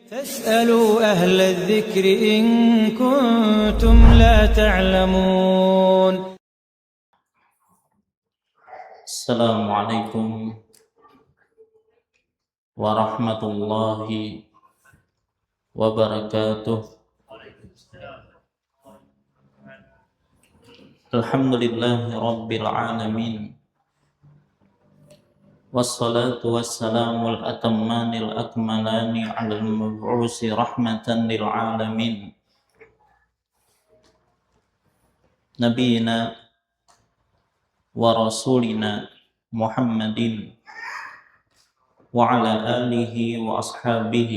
فاسألوا أهل الذكر إن كنتم لا تعلمون. السلام عليكم ورحمة الله وبركاته. الحمد لله رب العالمين، والصلاة والسلام الأتمان الأكملان على المبعوث رحمة للعالمين نبينا ورسولنا محمد وعلى آله وأصحابه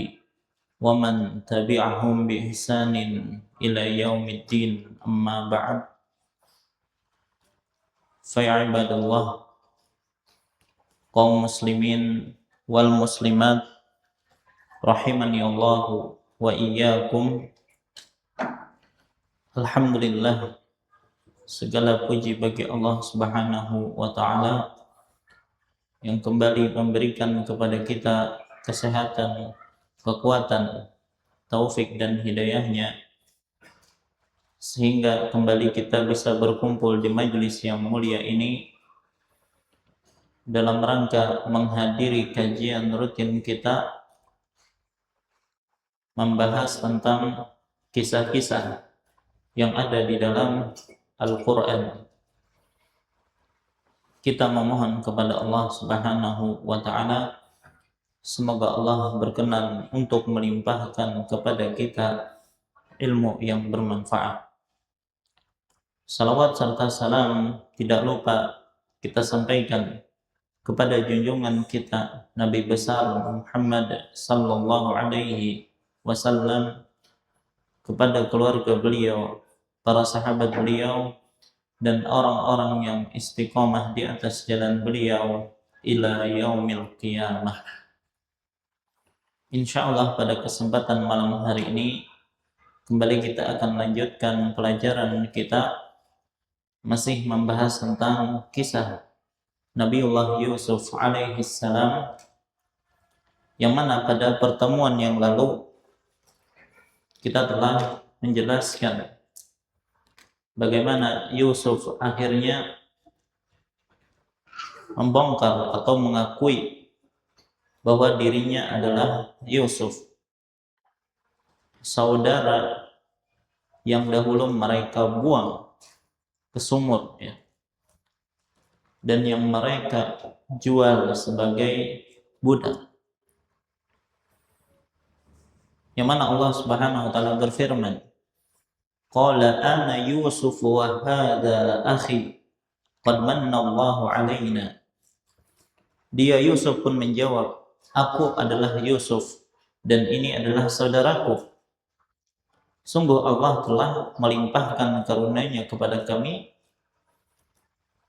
ومن تبعهم بإحسان إلى يوم الدين. أما بعد، فيا عباد الله، kaum muslimin wal muslimat rahimani Allah wa iyyakum. Alhamdulillah, segala puji bagi Allah Subhanahu wa taala yang kembali memberikan kepada kita kesehatan, kekuatan, taufik dan hidayahnya, sehingga kembali kita bisa berkumpul di majelis yang mulia ini dalam rangka menghadiri kajian rutin kita membahas tentang kisah-kisah yang ada di dalam Al-Quran. Kita memohon kepada Allah Subhanahu wa ta'ala, semoga Allah berkenan untuk melimpahkan kepada kita ilmu yang bermanfaat. Salawat serta salam tidak lupa kita sampaikan kepada junjungan kita Nabi besar Muhammad sallallahu alaihi wasallam, kepada keluarga beliau, para sahabat beliau, dan orang-orang yang istiqomah di atas jalan beliau ila yaumil qiyamah. Insyaallah pada kesempatan malam hari ini kembali kita akan lanjutkan pelajaran kita, masih membahas tentang kisah Nabiullah Yusuf alaihi salam, yang mana pada pertemuan yang lalu kita telah menjelaskan bagaimana Yusuf akhirnya membongkar atau mengakui bahwa dirinya adalah Yusuf, saudara yang dahulu mereka buang ke sumur, ya, dan yang mereka jual sebagai budak. Yang mana Allah Subhanahu wa taala berfirman, qala ana Yusuf wa hadha akhi qad manna Allahu alaina. Dia Yusuf pun menjawab, aku adalah Yusuf dan ini adalah saudaraku. Sungguh Allah telah melimpahkan karunia-Nya kepada kami.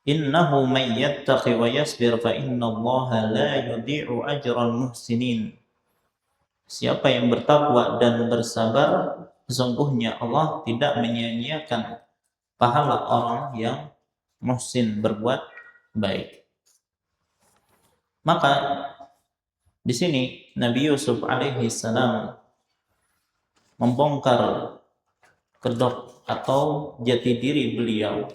Innahu may yattaqi wa yasbir fa innallaha la yudhi'u ajral muhsinin. Siapa yang bertakwa dan bersabar, sesungguhnya Allah tidak menyia-nyiakan pahala orang yang muhsin, berbuat baik. Maka di sini Nabi Yusuf alaihi salam membongkar kedok atau jati diri beliau,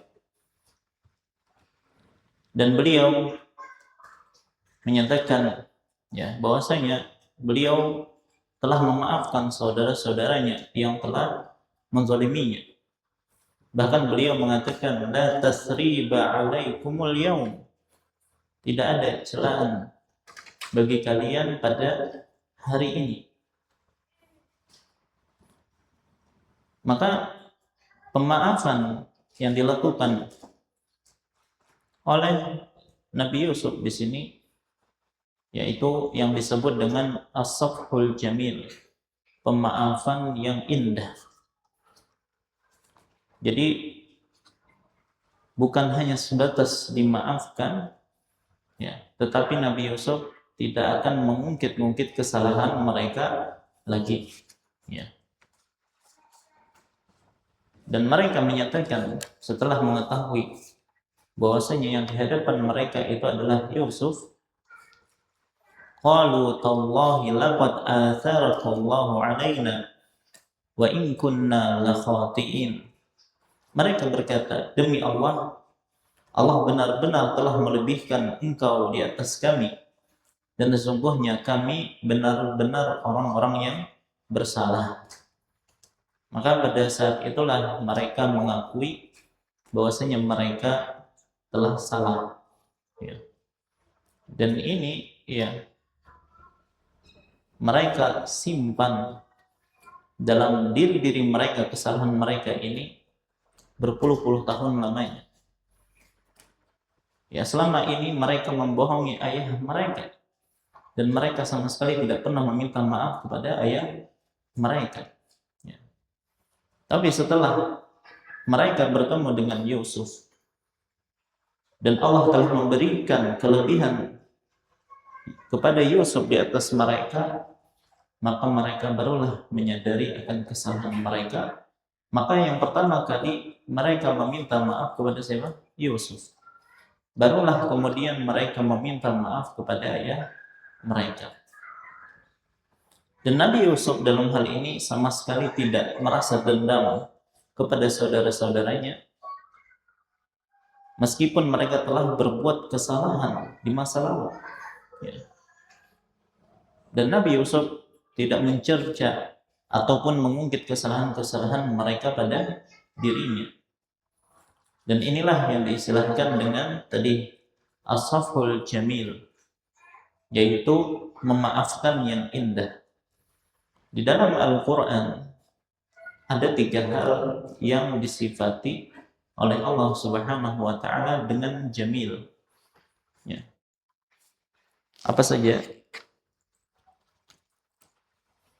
dan beliau menyatakan, ya, bahwasanya beliau telah memaafkan saudara-saudaranya yang telah menzaliminya. Bahkan beliau mengatakan, la tasriba alaikumul yaum, tidak ada celaan bagi kalian pada hari ini. Maka pemaafan yang dilakukan oleh Nabi Yusuf di sini yaitu yang disebut dengan as-safhul jamil, pemaafan yang indah. Jadi bukan hanya sebatas dimaafkan, ya, tetapi Nabi Yusuf tidak akan mengungkit-ungkit kesalahan mereka lagi, ya. Dan mereka menyatakan setelah mengetahui bahwasanya yang di hadapan mereka itu adalah Yusuf, qalu tallahi laqad atharakallahu alaina wa in kunna la khati'in. Mereka berkata, demi Allah, Allah benar-benar telah melebihkan engkau di atas kami, dan sesungguhnya kami benar-benar orang-orang yang bersalah. Maka pada saat itulah mereka mengakui bahwasanya mereka telah salah. Ya. Dan ini ya mereka simpan dalam diri-diri mereka kesalahan mereka ini berpuluh-puluh tahun lamanya. Ya, selama ini mereka membohongi ayah mereka, dan mereka sama sekali tidak pernah meminta maaf kepada ayah mereka. Ya. Tapi setelah mereka bertemu dengan Yusuf dan Allah telah memberikan kelebihan kepada Yusuf di atas mereka, maka mereka barulah menyadari akan kesalahan mereka. Maka yang pertama kali mereka meminta maaf kepada siapa? Yusuf. Barulah kemudian mereka meminta maaf kepada ayah mereka. Dan Nabi Yusuf dalam hal ini sama sekali tidak merasa dendam kepada saudara-saudaranya, meskipun mereka telah berbuat kesalahan di masa lalu. Ya. Dan Nabi Yusuf tidak mencerca ataupun mengungkit kesalahan-kesalahan mereka pada dirinya. Dan inilah yang diistilahkan dengan tadi as-safhul jamil, yaitu memaafkan yang indah. Di dalam Al-Quran ada 3 hal yang disifati oleh Allah Subhanahu wa Ta'ala dengan jamil. Ya. Apa saja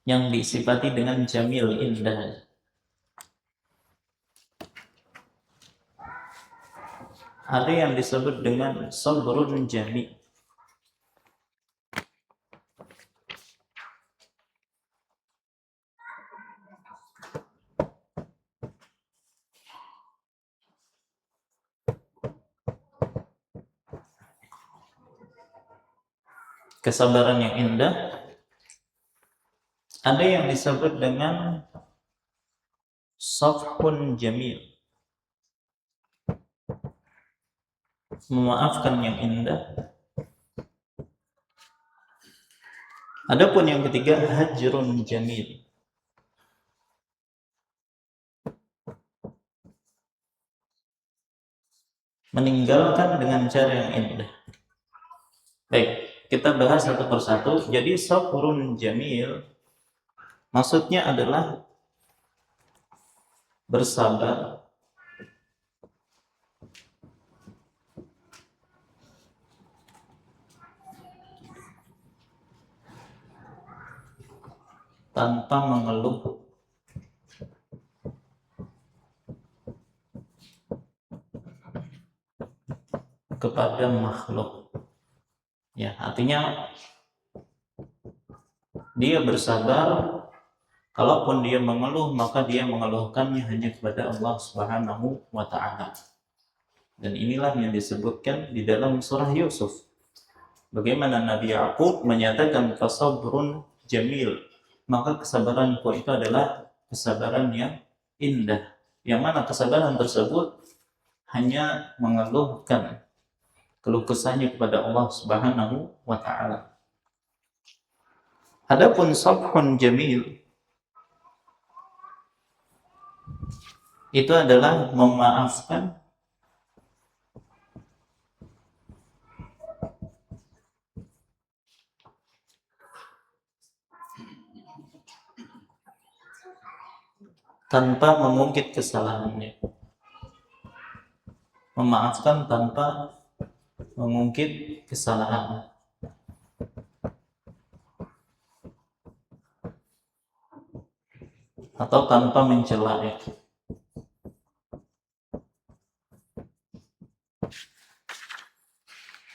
yang disifati dengan jamil, indah? Ada yang disebut dengan sabrun jami. Kesabaran yang indah. Ada yang disebut dengan safhun jamil, memaafkan yang indah. Adapun yang ketiga, hajrun jamil, meninggalkan dengan cara yang indah. Baik, kita bahas satu persatu. Jadi sabrun jamil maksudnya adalah bersabar tanpa mengeluh kepada makhluk. Ya, artinya dia bersabar, kalaupun dia mengeluh maka dia mengeluhkannya hanya kepada Allah Subhanahu wa Ta'ala. Dan inilah yang disebutkan di dalam surah Yusuf. Bagaimana Nabi Ya'qub menyatakan fasabrun jamil, maka kesabaranku itu adalah kesabaran yang indah, yang mana kesabaran tersebut hanya mengeluhkan keluh kesahnya kepada Allah Subhanahu wa Ta'ala. Adapun sabhun jamil itu adalah memaafkan tanpa mengungkit kesalahannya. Memaafkan tanpa mengungkit kesalahan. Atau tanpa mencela.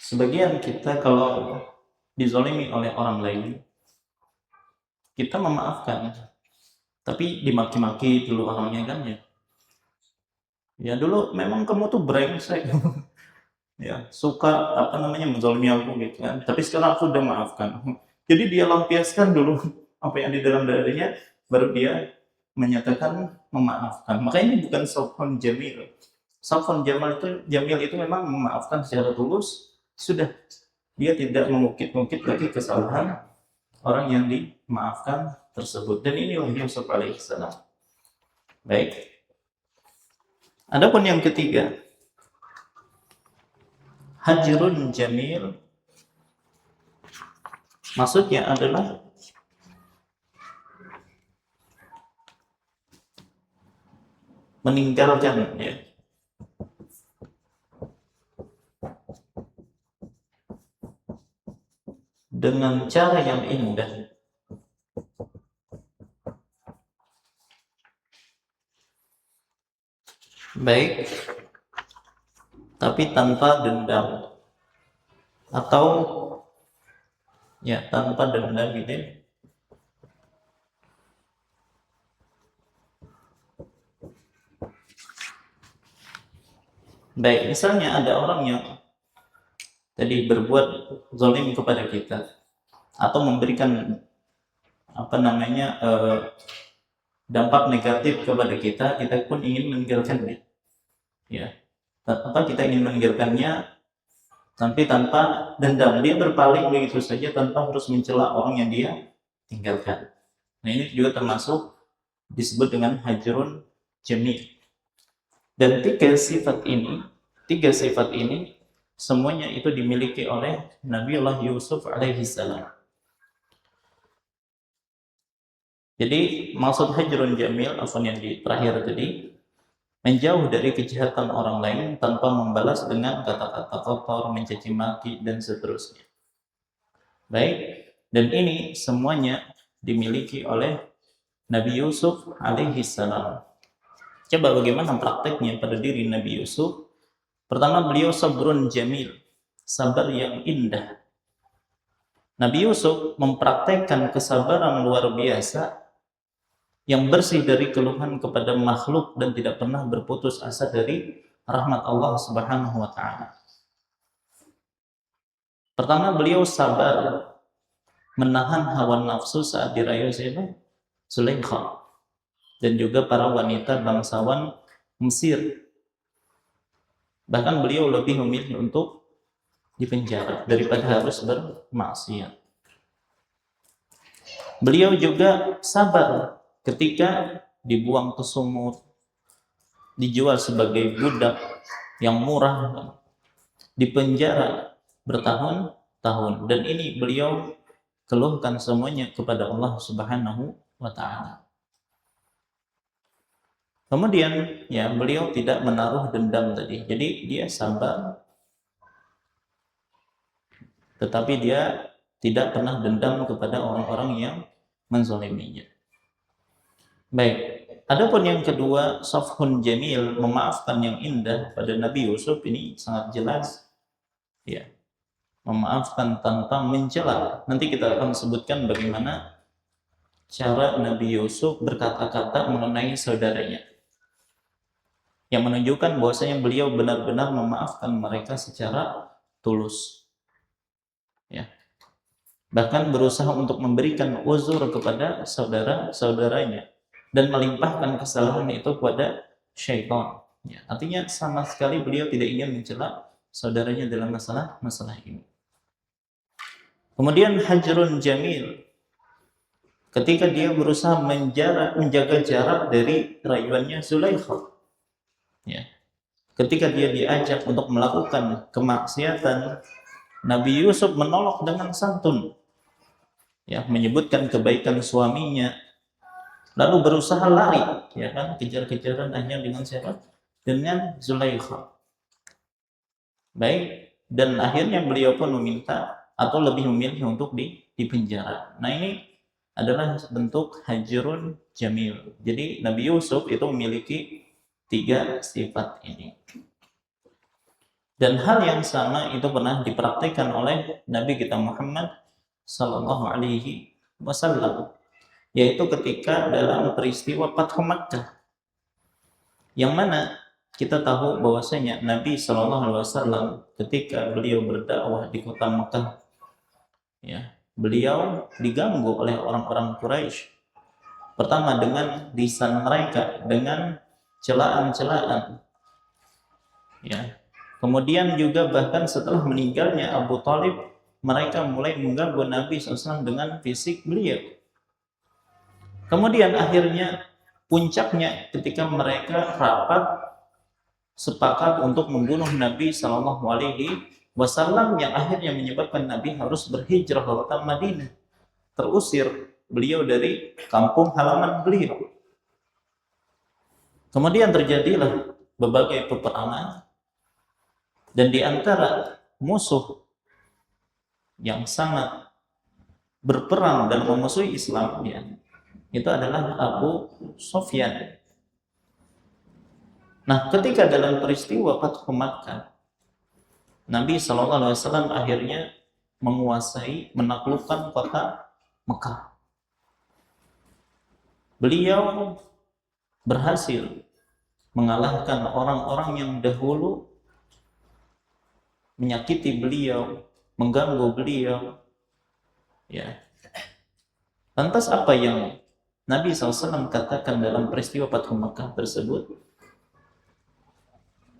Sebagian kita kalau dizolimi oleh orang lain, kita memaafkan, tapi dimaki-maki dulu orangnya kan ya. Ya dulu memang kamu tuh brengsek. ya suka menzalimi aku gitu kan, tapi sekarang aku udah maafkan. Jadi dia lampiaskan dulu apa yang di dalam dadanya, baru dia menyatakan memaafkan. Makanya ini bukan sofon jamil. Sofon jamil itu memang memaafkan secara tulus, sudah, dia tidak mengungkit-ungkit lagi kesalahan orang yang dimaafkan tersebut. Dan inilah Yusuf alaihissalam. Baik. Adapun yang ketiga, hajrun jamil, maksudnya adalah meninggalkan, ya, dengan cara yang indah. Baik, tapi tanpa dendam, atau ya tanpa dendam gitu ya. Baik, misalnya ada orang yang tadi berbuat zalim kepada kita, atau memberikan dampak negatif kepada kita, kita pun ingin meninggalkannya, ya. Kita ingin meninggalkannya, tapi tanpa dendam, dia berpaling begitu saja tanpa harus mencela orang yang dia tinggalkan. Nah, ini juga termasuk disebut dengan hajrun jamil. Dan tiga sifat ini semuanya itu dimiliki oleh Nabiullah Yusuf alaihissalam. Jadi maksud hajrun jamil, yang di terakhir tadi, menjauh dari kejahatan orang lain tanpa membalas dengan kata-kata kotor, mencaci maki, dan seterusnya. Baik, dan ini semuanya dimiliki oleh Nabi Yusuf alaihissalam. Coba bagaimana prakteknya pada diri Nabi Yusuf? Pertama, beliau sabrun jamil, sabar yang indah. Nabi Yusuf mempraktekkan kesabaran luar biasa yang bersih dari keluhan kepada makhluk dan tidak pernah berputus asa dari rahmat Allah Subhanahu wa taala. Pertama, beliau sabar menahan hawa nafsu saat dirayu Zulaikha dan juga para wanita bangsawan Mesir. Bahkan beliau lebih memilih untuk dipenjara daripada harus bermaksiat. Beliau juga sabar ketika dibuang ke sumur, dijual sebagai budak yang murah, dipenjara bertahun-tahun, dan ini beliau keluhkan semuanya kepada Allah Subhanahu wa taala. Kemudian ya, beliau tidak menaruh dendam tadi. Jadi dia sabar, tetapi dia tidak pernah dendam kepada orang-orang yang menzaliminya. Baik, adapun yang kedua, safhun jamil, memaafkan yang indah pada Nabi Yusuf, ini sangat jelas, ya, memaafkan tanpa mencela. Nanti kita akan sebutkan bagaimana cara Nabi Yusuf berkata-kata mengenai saudaranya, yang menunjukkan bahwasanya beliau benar-benar memaafkan mereka secara tulus, ya. Bahkan berusaha untuk memberikan uzur kepada saudara-saudaranya dan melimpahkan kesalahan itu kepada syaitan, ya. Artinya sama sekali beliau tidak ingin mencela saudaranya dalam masalah ini. Kemudian hajrun jamil, ketika dia berusaha menjaga jarak dari rayuannya Zulaikha, ya. Ketika dia diajak untuk melakukan kemaksiatan, Nabi Yusuf menolak dengan santun, ya, menyebutkan kebaikan suaminya, lalu berusaha lari, ya kan, kejar-kejaran hanya dengan siapa? Dengan Zulaikha. Baik, dan akhirnya beliau pun meminta atau lebih memilih untuk dipenjara. Nah, ini adalah bentuk hajrun jamil. Jadi Nabi Yusuf itu memiliki tiga sifat ini. Dan hal yang sama itu pernah dipraktikkan oleh Nabi kita Muhammad Sallallahu Alaihi Wasallam, yaitu ketika dalam peristiwa Fathu Makkah, yang mana kita tahu bahwasanya Nabi Shallallahu Alaihi Wasallam ketika beliau berdakwah di kota Mekah, ya, beliau diganggu oleh orang-orang Quraisy. Pertama dengan lisan mereka, dengan celaan-celaan, ya. Kemudian juga bahkan setelah meninggalnya Abu Thalib, mereka mulai mengganggu Nabi SAW dengan fisik beliau. Kemudian akhirnya puncaknya ketika mereka rapat sepakat untuk membunuh Nabi Shallallahu Alaihi Wasallam, yang akhirnya menyebabkan Nabi harus berhijrah ke kota Madinah, terusir beliau dari kampung halaman beliau. Kemudian terjadilah berbagai peperangan, dan di antara musuh yang sangat berperang dan memusuhi Islam, ya, itu adalah Abu Sufyan. Nah, ketika dalam peristiwa Fathu Makkah, Nabi SAW akhirnya menguasai, menaklukkan kota Mekah. Beliau berhasil mengalahkan orang-orang yang dahulu menyakiti beliau, mengganggu beliau, ya. Lantas apa yang Nabi SAW katakan dalam peristiwa Fathu Makkah tersebut?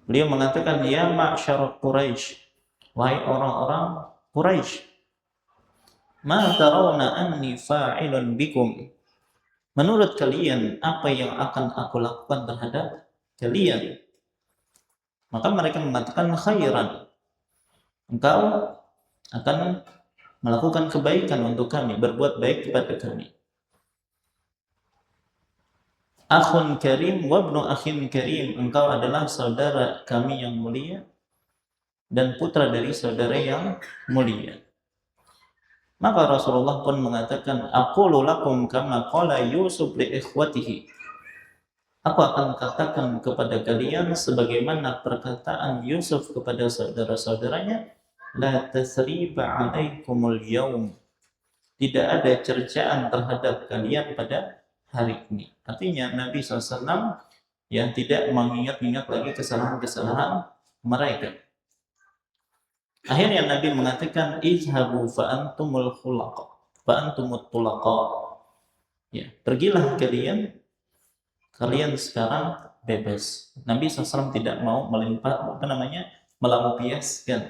Beliau mengatakan, ya ma'syar Quraisy, wahai orang-orang Quraisy, ma tarawna anni fa'ilun bikum, menurut kalian apa yang akan aku lakukan terhadap kalian? Maka mereka mengatakan, khairan, engkau akan melakukan kebaikan untuk kami, berbuat baik kepada kami. Akhun karim wa ibnu akhin karim, engkau adalah saudara kami yang mulia dan putra dari saudara yang mulia. Maka Rasulullah pun mengatakan, aqulu lakum kama qala Yusuf li ikhwatihi, aku akan katakan kepada kalian sebagaimana perkataan Yusuf kepada saudara-saudaranya, la tasriba alaikumul yaum, tidak ada cercaan terhadap kalian pada hari ini. Artinya Nabi SAW yang tidak mengingat-ingat lagi kesalahan-kesalahan mereka. Akhirnya Nabi mengatakan, izhabu fa antumul khulaqa, fa antumut tulaqa, ya, pergilah kalian sekarang bebas. Nabi SAW tidak mau melampiaskan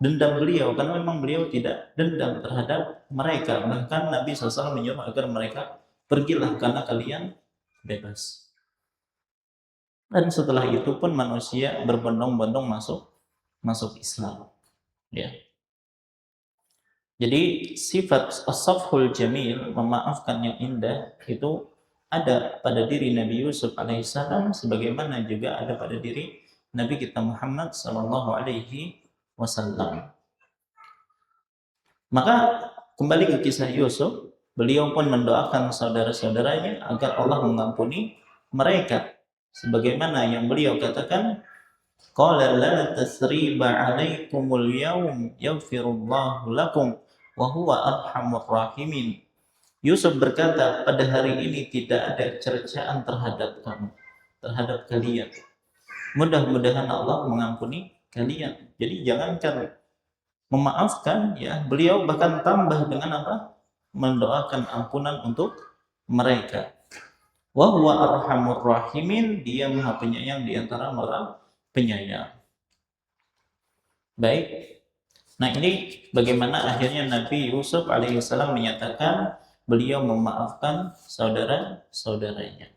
dendam beliau, karena memang beliau tidak dendam terhadap mereka. Bahkan Nabi SAW menyuruh agar mereka pergilah karena kalian bebas. Dan setelah itu pun manusia berbondong-bondong masuk Islam, ya. Jadi sifat as-safhul jamil, memaafkan yang indah, itu ada pada diri Nabi Yusuf alaihissalam, sebagaimana juga ada pada diri Nabi kita Muhammad sallallahu alaihi wasallam. Maka kembali ke kisah Yusuf, beliau pun mendoakan saudara-saudaranya agar Allah mengampuni mereka, sebagaimana yang beliau katakan, qala la tasriba alaikumul yaum yaghfirullahu lakum wa huwa arhamur rahimin. Yusuf berkata, pada hari ini tidak ada cercaan terhadap kamu, terhadap kalian. Mudah-mudahan Allah mengampuni kalian. Jadi jangankan memaafkan, ya, beliau bahkan tambah dengan apa? Mendoakan ampunan untuk mereka. Wa huwa arhamur rahimin, dia Maha Penyayang di antara Maha Penyayang. Baik. Nah, ini bagaimana akhirnya Nabi Yusuf alaihissalam menyatakan beliau memaafkan saudara-saudaranya.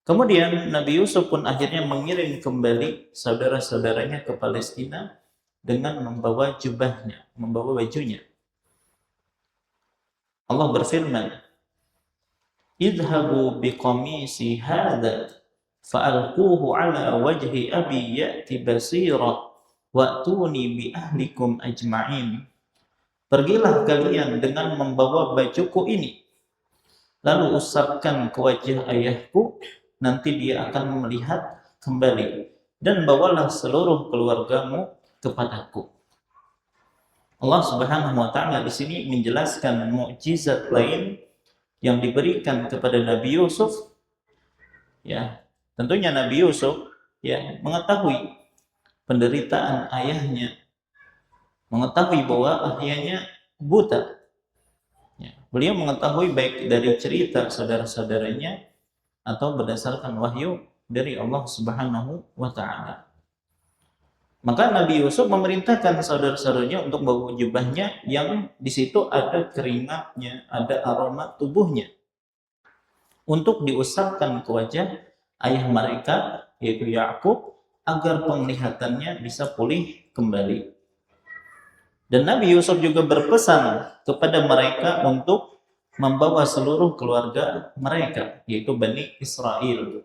Kemudian Nabi Yusuf pun akhirnya mengirim kembali saudara-saudaranya ke Palestina dengan membawa jubahnya, membawa bajunya. Allah berfirman, idhabu biqamisi hadha fa'alquhu ala wajhi abi ya'ti basira wa'tuni bi ahlikum ajma'in. Pergilah kalian dengan membawa bajuku ini, lalu usapkan ke wajah ayahku, nanti dia akan melihat kembali, dan bawalah seluruh keluargamu kepadaku. Allah Subhanahu wa taala di sini menjelaskan mukjizat lain yang diberikan kepada Nabi Yusuf. Ya, tentunya Nabi Yusuf ya mengetahui penderitaan ayahnya, mengetahui bahwa ayahnya buta. Ya, beliau mengetahui baik dari cerita saudara-saudaranya atau berdasarkan wahyu dari Allah Subhanahu wa taala. Maka Nabi Yusuf memerintahkan saudara-saudaranya untuk membawa jubahnya yang di situ ada keringatnya, ada aroma tubuhnya, untuk diusapkan ke wajah ayah mereka yaitu Yakub agar penglihatannya bisa pulih kembali. Dan Nabi Yusuf juga berpesan kepada mereka untuk membawa seluruh keluarga mereka yaitu Bani Israel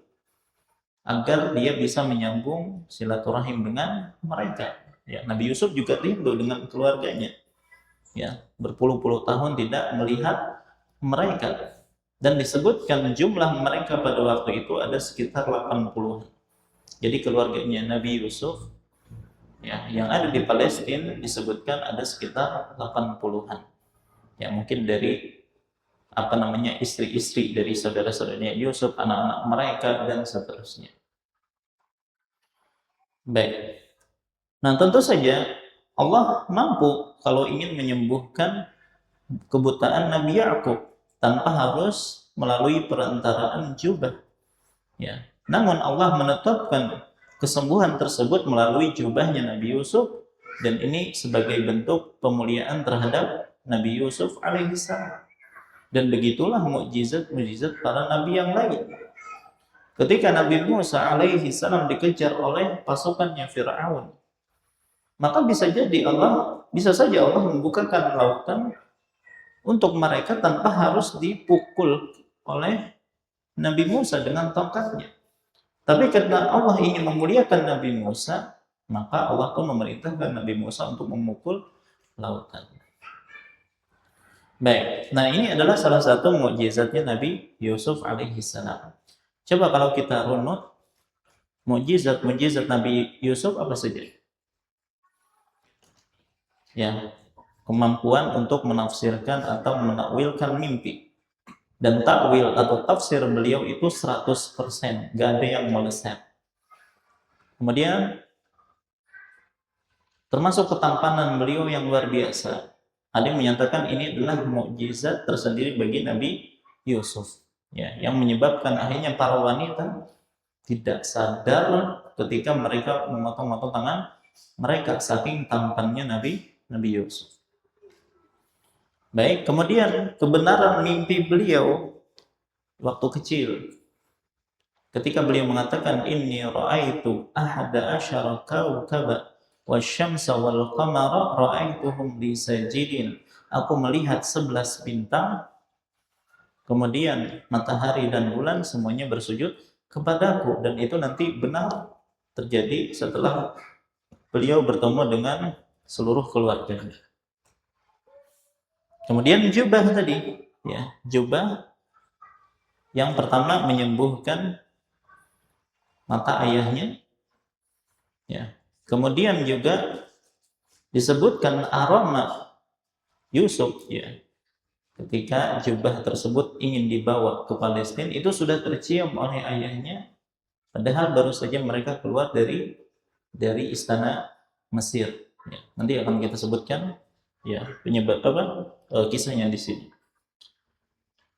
agar dia bisa menyambung silaturahim dengan mereka. Ya, Nabi Yusuf juga rindu dengan keluarganya. Ya, berpuluh-puluh tahun tidak melihat mereka. Dan disebutkan jumlah mereka pada waktu itu ada sekitar 80. Jadi keluarganya Nabi Yusuf ya, yang ada di Palestina disebutkan ada sekitar 80-an. Ya, mungkin dari istri-istri dari saudara-saudaranya Yusuf, anak-anak mereka dan seterusnya. Baik. Nah, tentu saja Allah mampu kalau ingin menyembuhkan kebutaan Nabi Yakub tanpa harus melalui perantaraan jubah. Ya. Namun Allah menetapkan kesembuhan tersebut melalui jubahnya Nabi Yusuf, dan ini sebagai bentuk pemuliaan terhadap Nabi Yusuf alaihissalam. Dan begitulah mukjizat-mukjizat para nabi yang lain. Ketika Nabi Musa alaihissalam dikejar oleh pasukannya Fir'aun, maka bisa saja Allah membukakan lautan untuk mereka tanpa harus dipukul oleh Nabi Musa dengan tongkatnya. Tapi karena Allah ingin memuliakan Nabi Musa, maka Allah pun memerintahkan Nabi Musa untuk memukul lautan. Baik, nah ini adalah salah satu mukjizatnya Nabi Yusuf alaihissalam. Coba kalau kita runut mukjizat Nabi Yusuf apa saja? Ya, kemampuan untuk menafsirkan atau menakwilkan mimpi. Dan takwil atau tafsir beliau itu 100%, gak ada yang meleset. Kemudian termasuk ketampanan beliau yang luar biasa. Ada yang menyatakan ini adalah mukjizat tersendiri bagi Nabi Yusuf. Ya, yang menyebabkan akhirnya para wanita tidak sadar ketika mereka memotong-motong tangan mereka saking tampannya Nabi Yusuf. Baik, kemudian kebenaran mimpi beliau waktu kecil. Ketika beliau mengatakan inni ra'aitu ahada asyara kawkaba wasyamsa wal qamara ra'aituhum li sajidin. Aku melihat 11 bintang, kemudian matahari dan bulan semuanya bersujud kepadaku, dan itu nanti benar terjadi setelah beliau bertemu dengan seluruh keluarganya. Kemudian jubah tadi, ya, jubah yang pertama menyembuhkan mata ayahnya, ya. Kemudian juga disebutkan aroma Yusuf, ya. Ketika jubah tersebut ingin dibawa ke Palestina, itu sudah tercium oleh ayahnya, padahal baru saja mereka keluar dari istana Mesir. Ya, nanti akan kita sebutkan ya penyebab kisahnya di sini.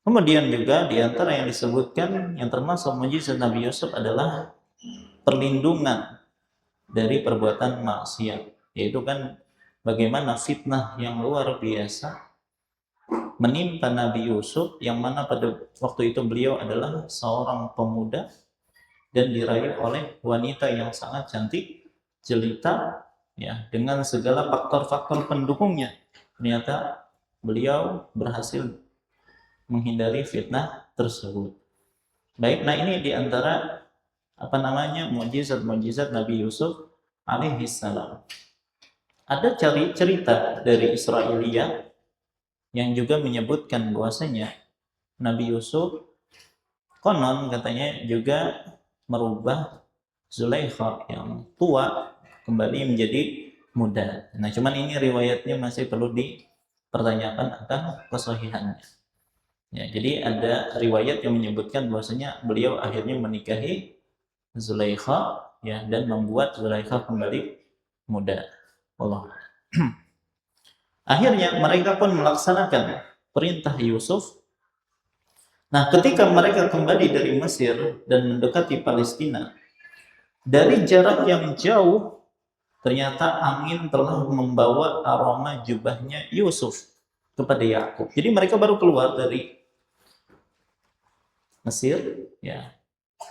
Kemudian juga di antara yang disebutkan yang termasuk mukjizat Nabi Yusuf adalah perlindungan dari perbuatan maksiat, yaitu kan bagaimana fitnah yang luar biasa menimpa Nabi Yusuf, yang mana pada waktu itu beliau adalah seorang pemuda dan dirayu oleh wanita yang sangat cantik jelita, ya, dengan segala faktor-faktor pendukungnya. Ternyata beliau berhasil menghindari fitnah tersebut. Baik, nah ini diantara mukjizat Nabi Yusuf alaihissalam. Ada cerita dari Israiliyah yang juga menyebutkan bahwasanya Nabi Yusuf konon katanya juga merubah Zulaikha yang tua kembali menjadi muda. Nah, cuman ini riwayatnya masih perlu dipertanyakan akan kesahihannya. Ya, jadi ada riwayat yang menyebutkan bahwasanya beliau akhirnya menikahi Zulaikha ya, dan membuat Zulaikha kembali muda. Allah. Akhirnya mereka pun melaksanakan perintah Yusuf. Nah, ketika mereka kembali dari Mesir dan mendekati Palestina, dari jarak yang jauh ternyata angin telah membawa aroma jubahnya Yusuf kepada Yakub. Jadi mereka baru keluar dari Mesir, ya.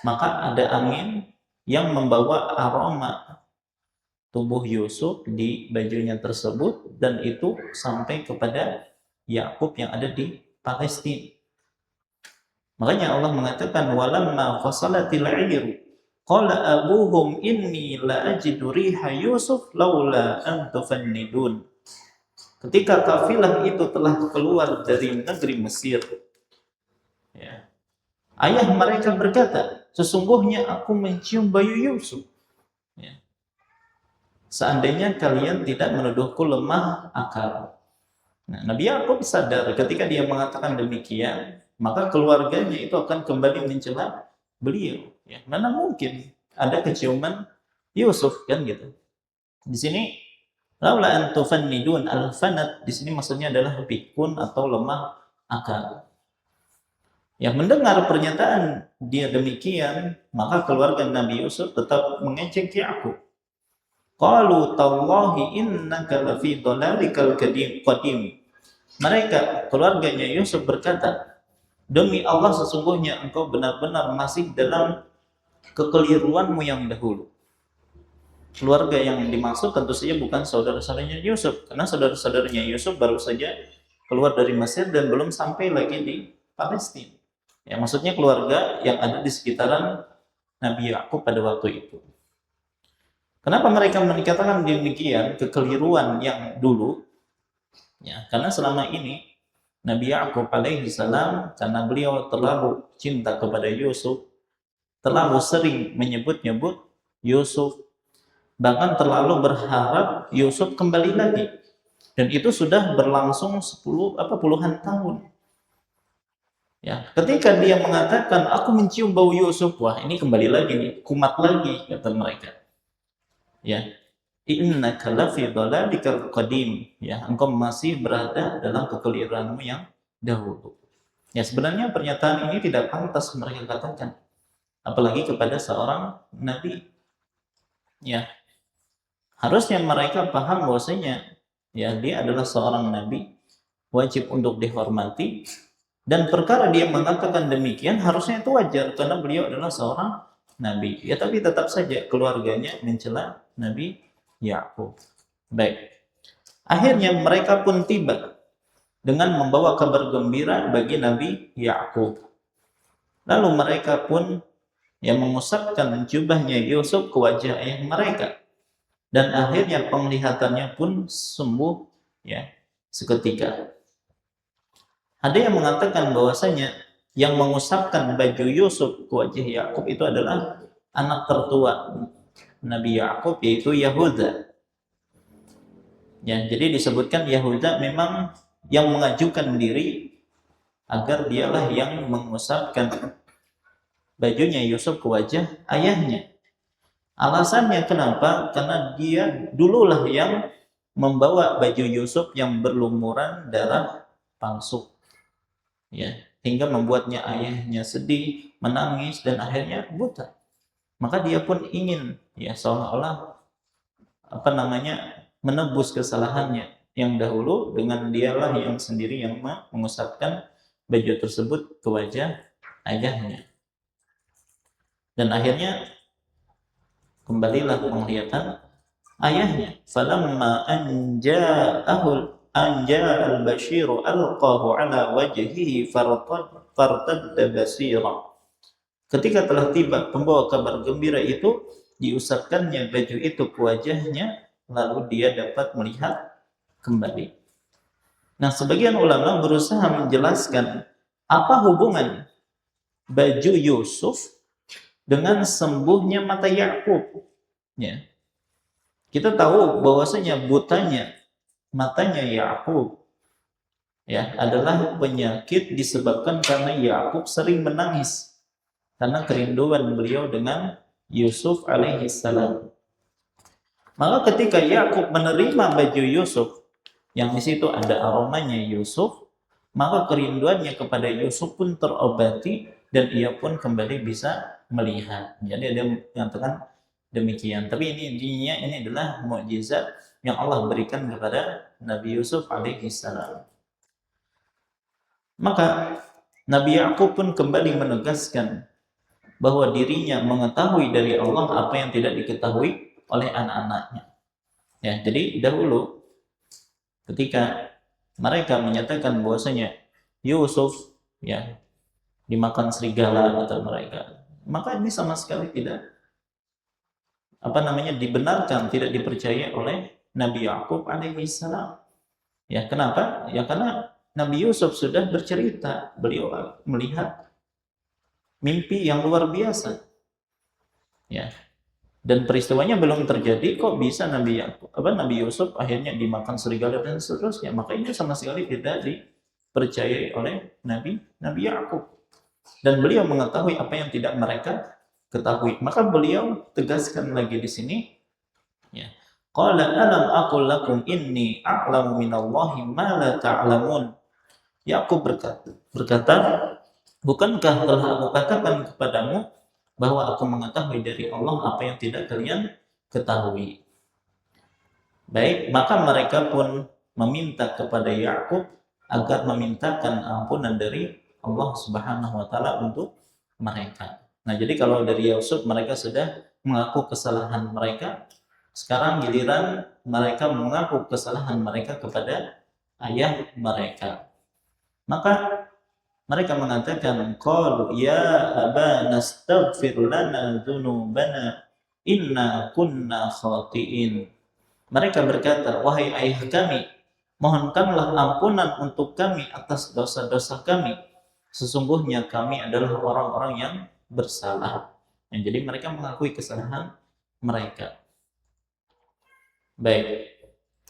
Maka ada angin yang membawa aroma tubuh Yusuf di bajunya tersebut, dan itu sampai kepada Yakub yang ada di Palestina. Makanya Allah mengatakan walamma fasalatil 'ir qala abuhum inni la ajidu riha Yusuf laula an tufannidun. Ketika kafilah itu telah keluar dari negeri Mesir, ya, ayah mereka berkata, sesungguhnya aku mencium bayu Yusuf. Ya. Seandainya kalian tidak menuduhku lemah akal. Nah, Nabi Yakub sadar ketika dia mengatakan demikian, maka keluarganya itu akan kembali mencela beliau. Ya, mana mungkin ada keciuman Yusuf, kan gitu. Di sini laula an tufannidun, al-fanat di sini maksudnya adalah pikun atau lemah akal. Yang mendengar pernyataan dia demikian, maka keluarga Nabi Yusuf tetap mengejek Yakub. Qalu tallahi innaka lafi dhalalikal qadim. Mereka, keluarganya Yusuf berkata, demi Allah sesungguhnya engkau benar-benar masih dalam kekeliruanmu yang dahulu. Keluarga yang dimaksud tentu saja bukan saudara-saudaranya Yusuf, karena saudara-saudaranya Yusuf baru saja keluar dari Mesir dan belum sampai lagi di Palestina. Ya, maksudnya keluarga yang ada di sekitaran Nabi Yakub pada waktu itu. Kenapa mereka menikatakan demikian, kekeliruan yang dulu? Ya, karena selama ini Nabi Yakub alaihi salam, karena beliau terlalu cinta kepada Yusuf, terlalu sering menyebut-nyebut Yusuf, bahkan terlalu berharap Yusuf kembali lagi, dan itu sudah berlangsung puluhan tahun. Ya, ketika dia mengatakan aku mencium bau Yusuf, wah ini kembali lagi nih, kumat lagi kata mereka. Ya, innaka lafi dhalalikal qadim, ya, engkau masih berada dalam kekeliruanmu yang dahulu. Ya, sebenarnya pernyataan ini tidak pantas mereka katakan, apalagi kepada seorang nabi. Ya, harusnya mereka paham bahwasanya ya dia adalah seorang nabi, wajib untuk dihormati, dan perkara dia mengatakan demikian harusnya itu wajar karena beliau adalah seorang nabi. Ya, tapi tetap saja keluarganya mencela Nabi Yakub. Baik. Akhirnya mereka pun tiba dengan membawa kabar gembira bagi Nabi Yakub. Lalu mereka pun mengusapkan jubahnya Yusuf ke wajah ayah mereka. Dan akhirnya penglihatannya pun sembuh ya seketika. Ada yang mengatakan bahwasanya yang mengusapkan baju Yusuf ke wajah Yakub itu adalah anak tertua Nabi Yakub, yaitu Yahuda. Ya, jadi disebutkan Yahuda memang yang mengajukan diri agar dialah yang mengusapkan bajunya Yusuf ke wajah ayahnya. Alasannya kenapa? Karena dia dululah yang membawa baju Yusuf yang berlumuran darah palsu. Ya, hingga membuatnya ayahnya sedih, menangis, dan akhirnya buta. Maka dia pun ingin ya seolah-olah menebus kesalahannya yang dahulu dengan dialah yang sendiri yang mengusapkan baju tersebut ke wajah ayahnya. Dan akhirnya kembalilah penglihatan ayahnya. Falamma anja'al basyiru alqahu ala wajhihi fartadda basira. Ketika telah tiba pembawa kabar gembira itu, diusapkannya baju itu ke wajahnya, lalu dia dapat melihat kembali. Nah, sebagian ulama berusaha menjelaskan apa hubungan baju Yusuf dengan sembuhnya mata Yakub. Ya. Kita tahu bahwasanya butanya matanya Yakub ya adalah penyakit disebabkan karena Yakub sering menangis karena kerinduan beliau dengan Yusuf alaihi salam. Maka ketika Yakub menerima baju Yusuf, yang di situ ada aromanya Yusuf, maka kerinduannya kepada Yusuf pun terobati dan ia pun kembali bisa melihat. Jadi dia mengatakan demikian. Tapi ini intinya ini adalah mukjizat yang Allah berikan kepada Nabi Yusuf alaihi salam. Maka Nabi Yakub pun kembali menegaskan bahwa dirinya mengetahui dari Allah apa yang tidak diketahui oleh anak-anaknya. Ya, jadi dahulu ketika mereka menyatakan bahwasanya Yusuf ya dimakan serigala kata mereka, maka ini sama sekali tidak dibenarkan, tidak dipercaya oleh Nabi Yakub alaihi salam. Ya, kenapa? Ya karena Nabi Yusuf sudah bercerita, beliau melihat mimpi yang luar biasa. Ya. Dan peristiwanya belum terjadi, kok bisa Nabi Yusuf akhirnya dimakan serigala dan seterusnya. Maka ini sama sekali tidak dipercayai oleh Nabi Yakub. Dan beliau mengetahui apa yang tidak mereka ketahui. Maka beliau tegaskan lagi di sini, ya. Qala alam aqul lakum inni a'lamu minallahi ma la ta'lamun. Yakub berkata, bukankah telah aku katakan kepadamu bahwa aku mengetahui dari Allah apa yang tidak kalian ketahui. Baik, maka mereka pun meminta kepada Yakub agar memintakan ampunan dari Allah Subhanahu wa taala untuk mereka. Nah, jadi kalau dari Yusuf mereka sudah mengaku kesalahan mereka, sekarang giliran mereka mengaku kesalahan mereka kepada ayah mereka. Maka mereka mengatakan, qalu ya abana astaghfir lana dzunubana inna kunna khati'in. Mereka berkata, wahai ayah kami, mohonkanlah ampunan untuk kami atas dosa-dosa kami. Sesungguhnya kami adalah orang-orang yang bersalah. Jadi mereka mengakui kesalahan mereka. Baik.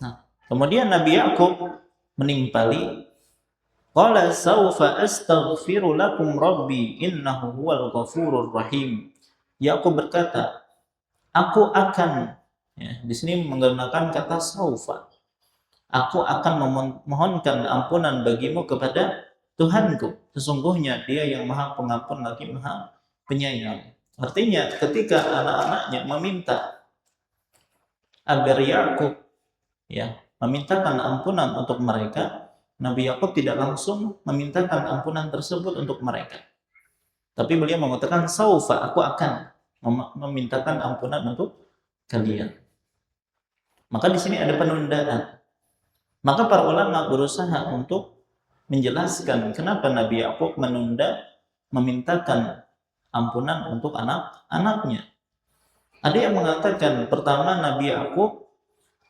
Nah, kemudian Nabi Yakub menimpali, qala saufa astaghfiru lakum rabbi innahu huwal ghafurur rahim. Yakub berkata, aku akan, ya, di sini menggunakan kata saufa. Aku akan memohonkan ampunan bagimu kepada Tuhanku. Sesungguhnya Dia yang Maha Pengampun lagi Maha Penyayang. Artinya ketika anak-anaknya meminta agar Yakub ya memintakan ampunan untuk mereka, Nabi Yakub tidak langsung memintakan ampunan tersebut untuk mereka. Tapi beliau mengatakan saufa, aku akan memintakan ampunan untuk kalian. Maka di sini ada penundaan. Maka para ulama berusaha untuk menjelaskan kenapa Nabi Yakub menunda memintakan ampunan untuk anak-anaknya. Ada yang mengatakan pertama Nabi Yakub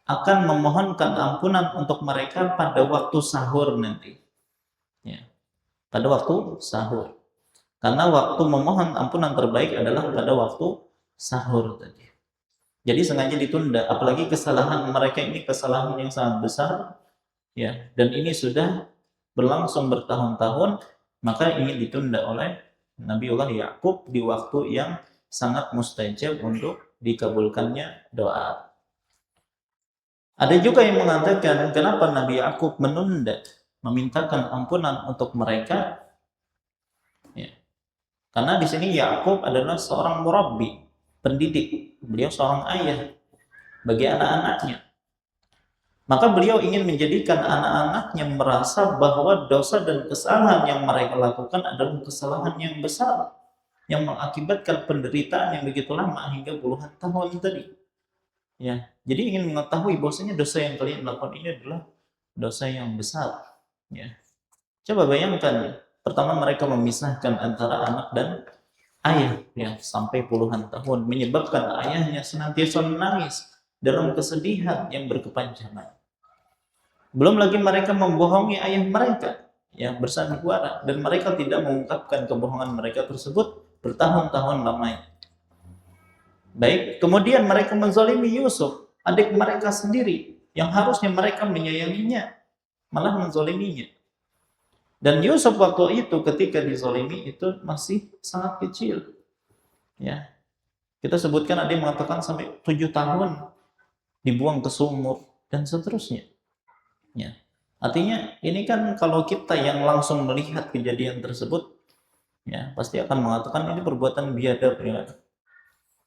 akan memohonkan ampunan untuk mereka pada waktu sahur nanti. Ya, pada waktu sahur. Karena waktu memohon ampunan terbaik adalah pada waktu sahur tadi. Jadi sengaja ditunda, apalagi kesalahan mereka ini kesalahan yang sangat besar, ya, dan ini sudah berlangsung bertahun-tahun, maka ingin ditunda oleh Nabiullah Yakub di waktu yang sangat mustajab untuk dikabulkannya doa. Ada juga yang mengatakan kenapa Nabi Yakub menunda memintakan ampunan untuk mereka, ya. Karena di sini Yakub adalah seorang murabbi, pendidik. Beliau seorang ayah bagi anak-anaknya. Maka beliau ingin menjadikan anak-anaknya merasa bahwa dosa dan kesalahan yang mereka lakukan adalah kesalahan yang besar, yang mengakibatkan penderitaan yang begitu lama hingga puluhan tahun tadi. Ya, jadi ingin mengetahui bahwasanya dosa yang kalian lakukan ini adalah dosa yang besar. Ya, coba bayangkan, pertama mereka memisahkan antara anak dan ayah, ya, sampai puluhan tahun, menyebabkan ayahnya senantiasa menangis dalam kesedihan yang berkepanjangan. Belum lagi mereka membohongi ayah mereka, ya, bersandiwara, dan mereka tidak mengungkapkan kebohongan mereka tersebut bertahun-tahun lamanya. Baik, kemudian mereka menzalimi Yusuf, adik mereka sendiri, yang harusnya mereka menyayanginya, malah menzaliminya. Dan Yusuf waktu itu ketika dizalimi itu masih sangat kecil, ya. Kita sebutkan ada yang mengatakan sampai 7 tahun dibuang ke sumur dan seterusnya. Ya. Artinya ini kan kalau kita yang langsung melihat kejadian tersebut, ya pasti akan mengatakan ini perbuatan biadab. Ya.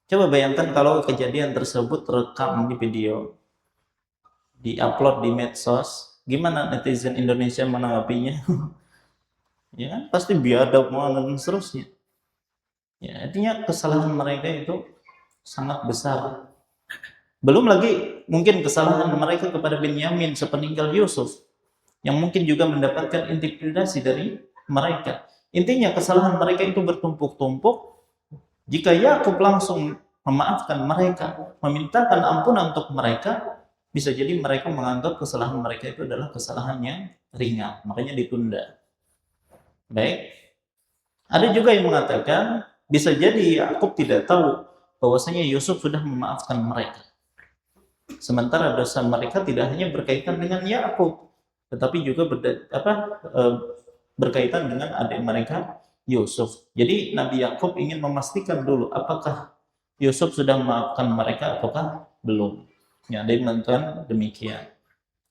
Coba bayangkan kalau kejadian tersebut terekam di video, diupload di medsos, gimana netizen Indonesia menanggapinya? Ya kan pasti biadab dan seterusnya. Ya, artinya kesalahan mereka itu sangat besar. Belum lagi mungkin kesalahan mereka kepada Binyamin sepeninggal Yusuf, yang mungkin juga mendapatkan intimidasi dari mereka. Intinya kesalahan mereka itu bertumpuk-tumpuk. Jika Yakub langsung memaafkan mereka, memintakan ampunan untuk mereka, bisa jadi mereka menganggap kesalahan mereka itu adalah kesalahan yang ringan, makanya ditunda. Baik. Ada juga yang mengatakan bisa jadi Yakub tidak tahu bahwasanya Yusuf sudah memaafkan mereka. Sementara dosa mereka tidak hanya berkaitan dengan Yakub, tetapi juga berkaitan dengan adik mereka Yusuf. Jadi Nabi Yakub ingin memastikan dulu apakah Yusuf sudah memaafkan mereka ataukah belum. Ya, dia mengatakan demikian.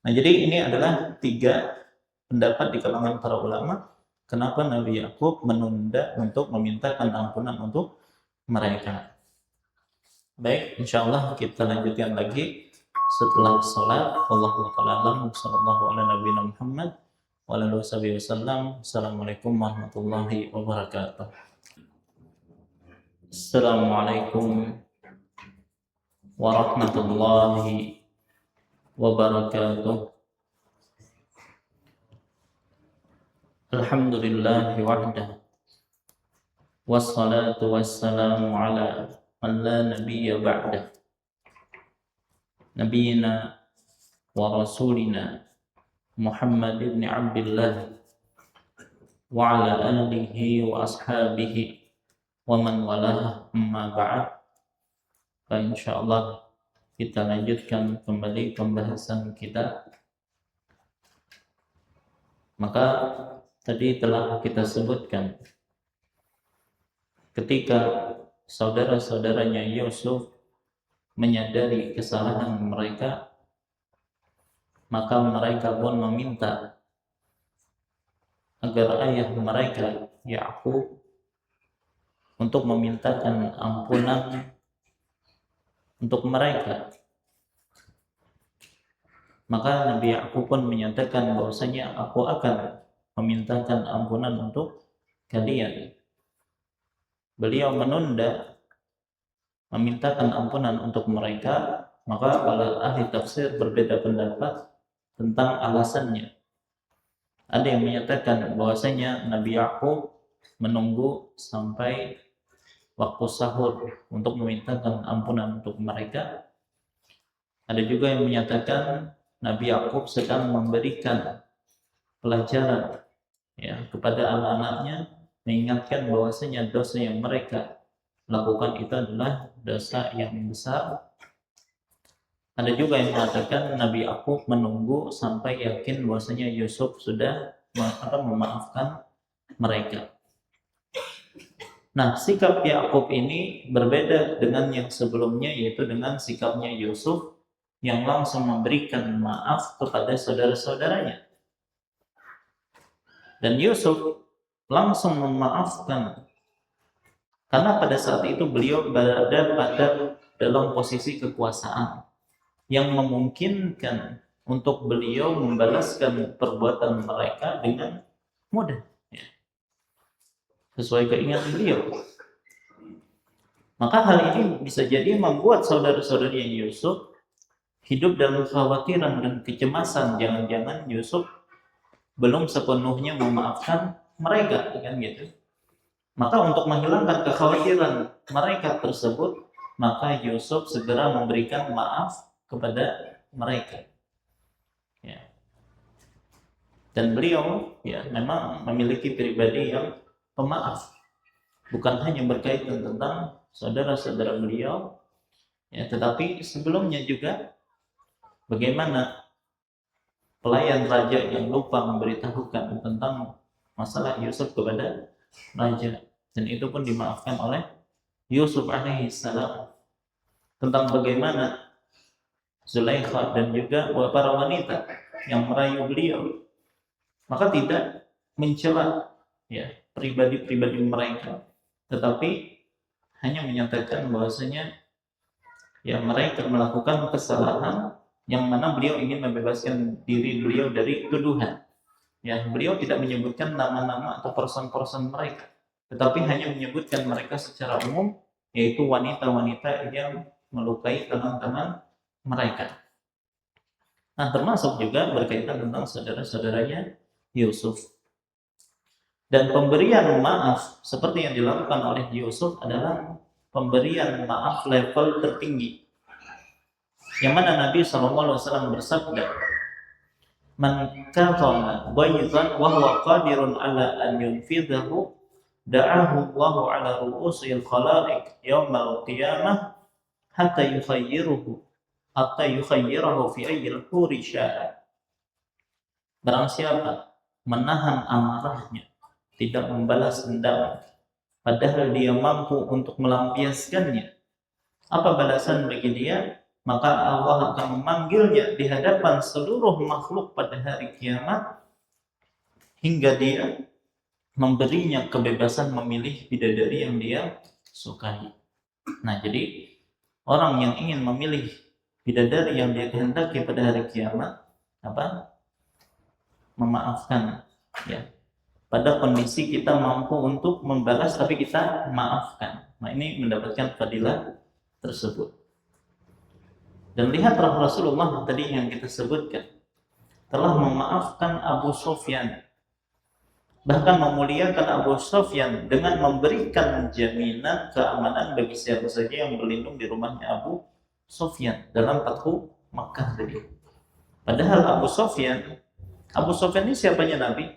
Nah, jadi ini adalah 3 pendapat di kalangan para ulama kenapa Nabi Yakub menunda untuk memintakan ampunan untuk mereka. Baik, insyaallah kita lanjutkan lagi setelah sholat. Wallahu ta'ala a'lam. Sallallahu ala nabiyina Muhammad wa ala alihi wasallam. Assalamualaikum warahmatullahi wabarakatuh. Assalamualaikum warahmatullahi wabarakatuh. Alhamdulillahi wahdah. Wassalatu wassalamu ala man la nabiyya ba'dah. Nabiyina wa rasulina Muhammad ibn Abdullah wa ala alihi wa ashabihi wa man walah, amma ba'd. Insyaallah kita lanjutkan kembali pembahasan kita. Maka tadi telah kita sebutkan ketika saudara-saudaranya Yusuf menyadari kesalahan mereka, maka mereka pun meminta agar ayah mereka Yakub untuk memintakan ampunan untuk mereka. Maka Nabi Yakub pun menyatakan bahwasanya aku akan memintakan ampunan untuk kalian. Beliau menunda memintakan ampunan untuk mereka, maka para ahli tafsir berbeda pendapat tentang alasannya. Ada yang menyatakan bahwasanya Nabi Yakub menunggu sampai waktu sahur untuk memintakan ampunan untuk mereka. Ada juga yang menyatakan Nabi Yakub sedang memberikan pelajaran kepada anak-anaknya, mengingatkan bahwasanya dosa yang mereka lakukan itu adalah dosa yang besar. Ada juga yang mengatakan Nabi Yakub menunggu sampai yakin bahwasanya Yusuf sudah memaafkan mereka. Nah, sikap Yakub ini berbeda dengan yang sebelumnya, yaitu dengan sikapnya Yusuf yang langsung memberikan maaf kepada saudara-saudaranya. Dan Yusuf langsung memaafkan, karena pada saat itu beliau berada dalam posisi kekuasaan yang memungkinkan untuk beliau membalaskan perbuatan mereka dengan mudah, sesuai keinginan beliau. Maka hal ini bisa jadi membuat saudara-saudari Yusuf hidup dalam kekhawatiran dan kecemasan, jangan-jangan Yusuf belum sepenuhnya memaafkan mereka, kan gitu. Maka untuk menghilangkan kekhawatiran mereka tersebut, maka Yusuf segera memberikan maaf kepada mereka. Dan beliau memang memiliki pribadi yang pemaaf, bukan hanya berkaitan tentang saudara-saudara beliau, tetapi sebelumnya juga bagaimana pelayan raja yang lupa memberitahukan tentang masalah Yusuf kepada raja, dan itu pun dimaafkan oleh Yusuf alaihi salam, tentang bagaimana Zulaikha dan juga para wanita yang merayu beliau, maka tidak mencela ya pribadi-pribadi mereka, tetapi hanya menyatakan bahwasanya ya mereka melakukan kesalahan yang mana beliau ingin membebaskan diri beliau dari tuduhan. Ya, beliau tidak menyebutkan nama-nama atau person-person mereka, tetapi hanya menyebutkan mereka secara umum, yaitu wanita-wanita yang melukai teman-teman mereka. Nah, termasuk juga berkaitan tentang saudara-saudaranya Yusuf. Dan pemberian maaf seperti yang dilakukan oleh Yusuf adalah pemberian maaf level tertinggi. Yang mana Nabi SAW bersabda, "Man katama ghaizan wa huwa qadirun ala an yunfidhahu, da'ahu Allahu ala ru'usil khalaiq yaumal qiyamah hatta yukhayyirahu fi ayyil huri sya'a." Barang siapa menahan amarahnya, tidak membalas dendam, padahal dia mampu untuk melampiaskannya, apa balasan bagi dia? Maka Allah akan memanggilnya di hadapan seluruh makhluk pada hari kiamat hingga dia memberinya kebebasan memilih bidadari yang dia sukai. Nah, jadi orang yang ingin memilih bidadari yang dia kehendaki pada hari kiamat, memaafkan, ya. Pada kondisi kita mampu untuk membalas tapi kita maafkan. Nah, ini mendapatkan fadilah tersebut. Dan lihat Rasulullah tadi yang kita sebutkan telah memaafkan Abu Sufyan, bahkan memuliakan Abu Sufyan dengan memberikan jaminan keamanan bagi siapa saja yang berlindung di rumahnya Abu Sufyan dalam Fathu Makkah tadi. Padahal Abu Sufyan ini siapanya Nabi?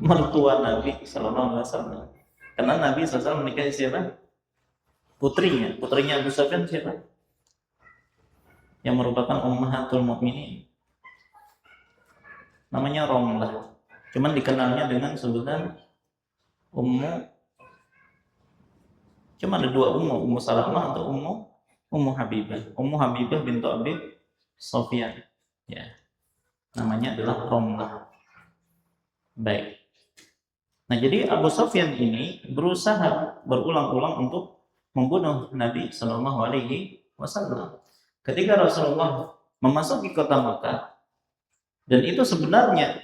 Mertua Nabi SAW. Karena Nabi SAW menikahi siapa? Putrinya Abu Sufyan siapa? Yang merupakan Ummahatul Mukminin. Namanya Romlah. Cuman dikenalnya dengan sebutan Ummu. Cuma ada dua Ummu Salamah atau Ummu Habibah. Ummu Habibah bintu Abi Sufyan. Ya. Namanya adalah Romlah. Baik. Nah, jadi Abu Sufyan ini berusaha berulang-ulang untuk membunuh Nabi Shallallahu Alaihi Wasallam. Ketika Rasulullah memasuki kota Makkah, dan itu sebenarnya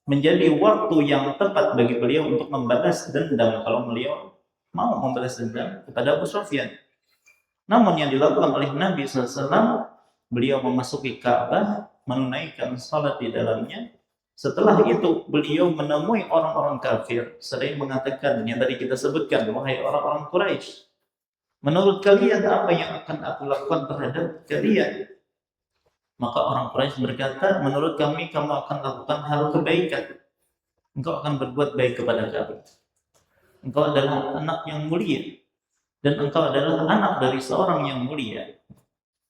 menjadi waktu yang tepat bagi beliau untuk membalas dendam kalau beliau mau membalas dendam kepada Abu Sufyan. Namun yang dilakukan oleh Nabi SAW, beliau memasuki Ka'bah, menunaikan salat di dalamnya. Setelah itu beliau menemui orang-orang kafir, sering mengatakan yang tadi kita sebutkan, wahai orang-orang Quraisy, menurut kalian apa yang akan aku lakukan terhadap kalian? Maka orang Quraisy berkata, menurut kami kamu akan lakukan hal kebaikan. Engkau akan berbuat baik kepada kami. Engkau adalah anak yang mulia, dan engkau adalah anak dari seorang yang mulia.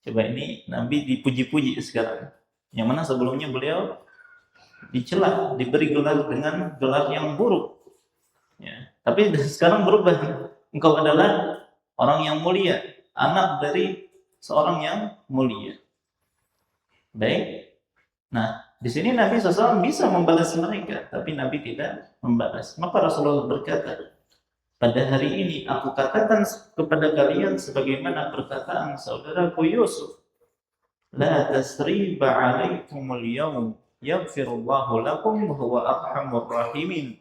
Coba ini Nabi dipuji-puji sekarang. Yang mana sebelumnya beliau dicela, diberi gelar dengan gelar yang buruk. Ya. Tapi sekarang berubah. Engkau adalah orang yang mulia, anak dari seorang yang mulia. Baik. Nah, di sini Nabi SAW bisa membalas mereka, tapi Nabi tidak membalas. Maka Rasulullah berkata, pada hari ini aku katakan kepada kalian sebagaimana perkataan saudaraku Yusuf, la tasriba alaikumul yawm yaghfirullahu lakum wa huwa arhamur rahimin.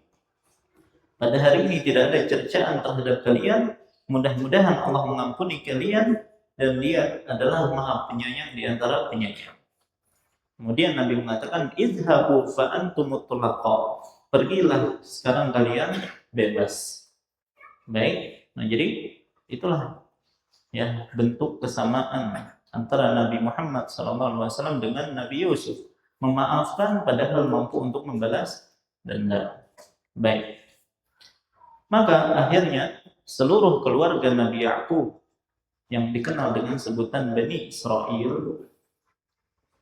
Pada hari ini tidak ada cercaan terhadap kalian, mudah-mudahan Allah mengampuni kalian dan Dia adalah Maha Penyayang di antara penyayang. Kemudian Nabi mengatakan, idhabu fa antumut tulaqa. Pergilah sekarang kalian bebas. Baik. Nah, jadi itulah ya bentuk kesamaan antara Nabi Muhammad SAW dengan Nabi Yusuf. Memaafkan padahal mampu untuk membalas dendam. Baik. Maka akhirnya seluruh keluarga Nabi Ya'qub yang dikenal dengan sebutan Bani Israel,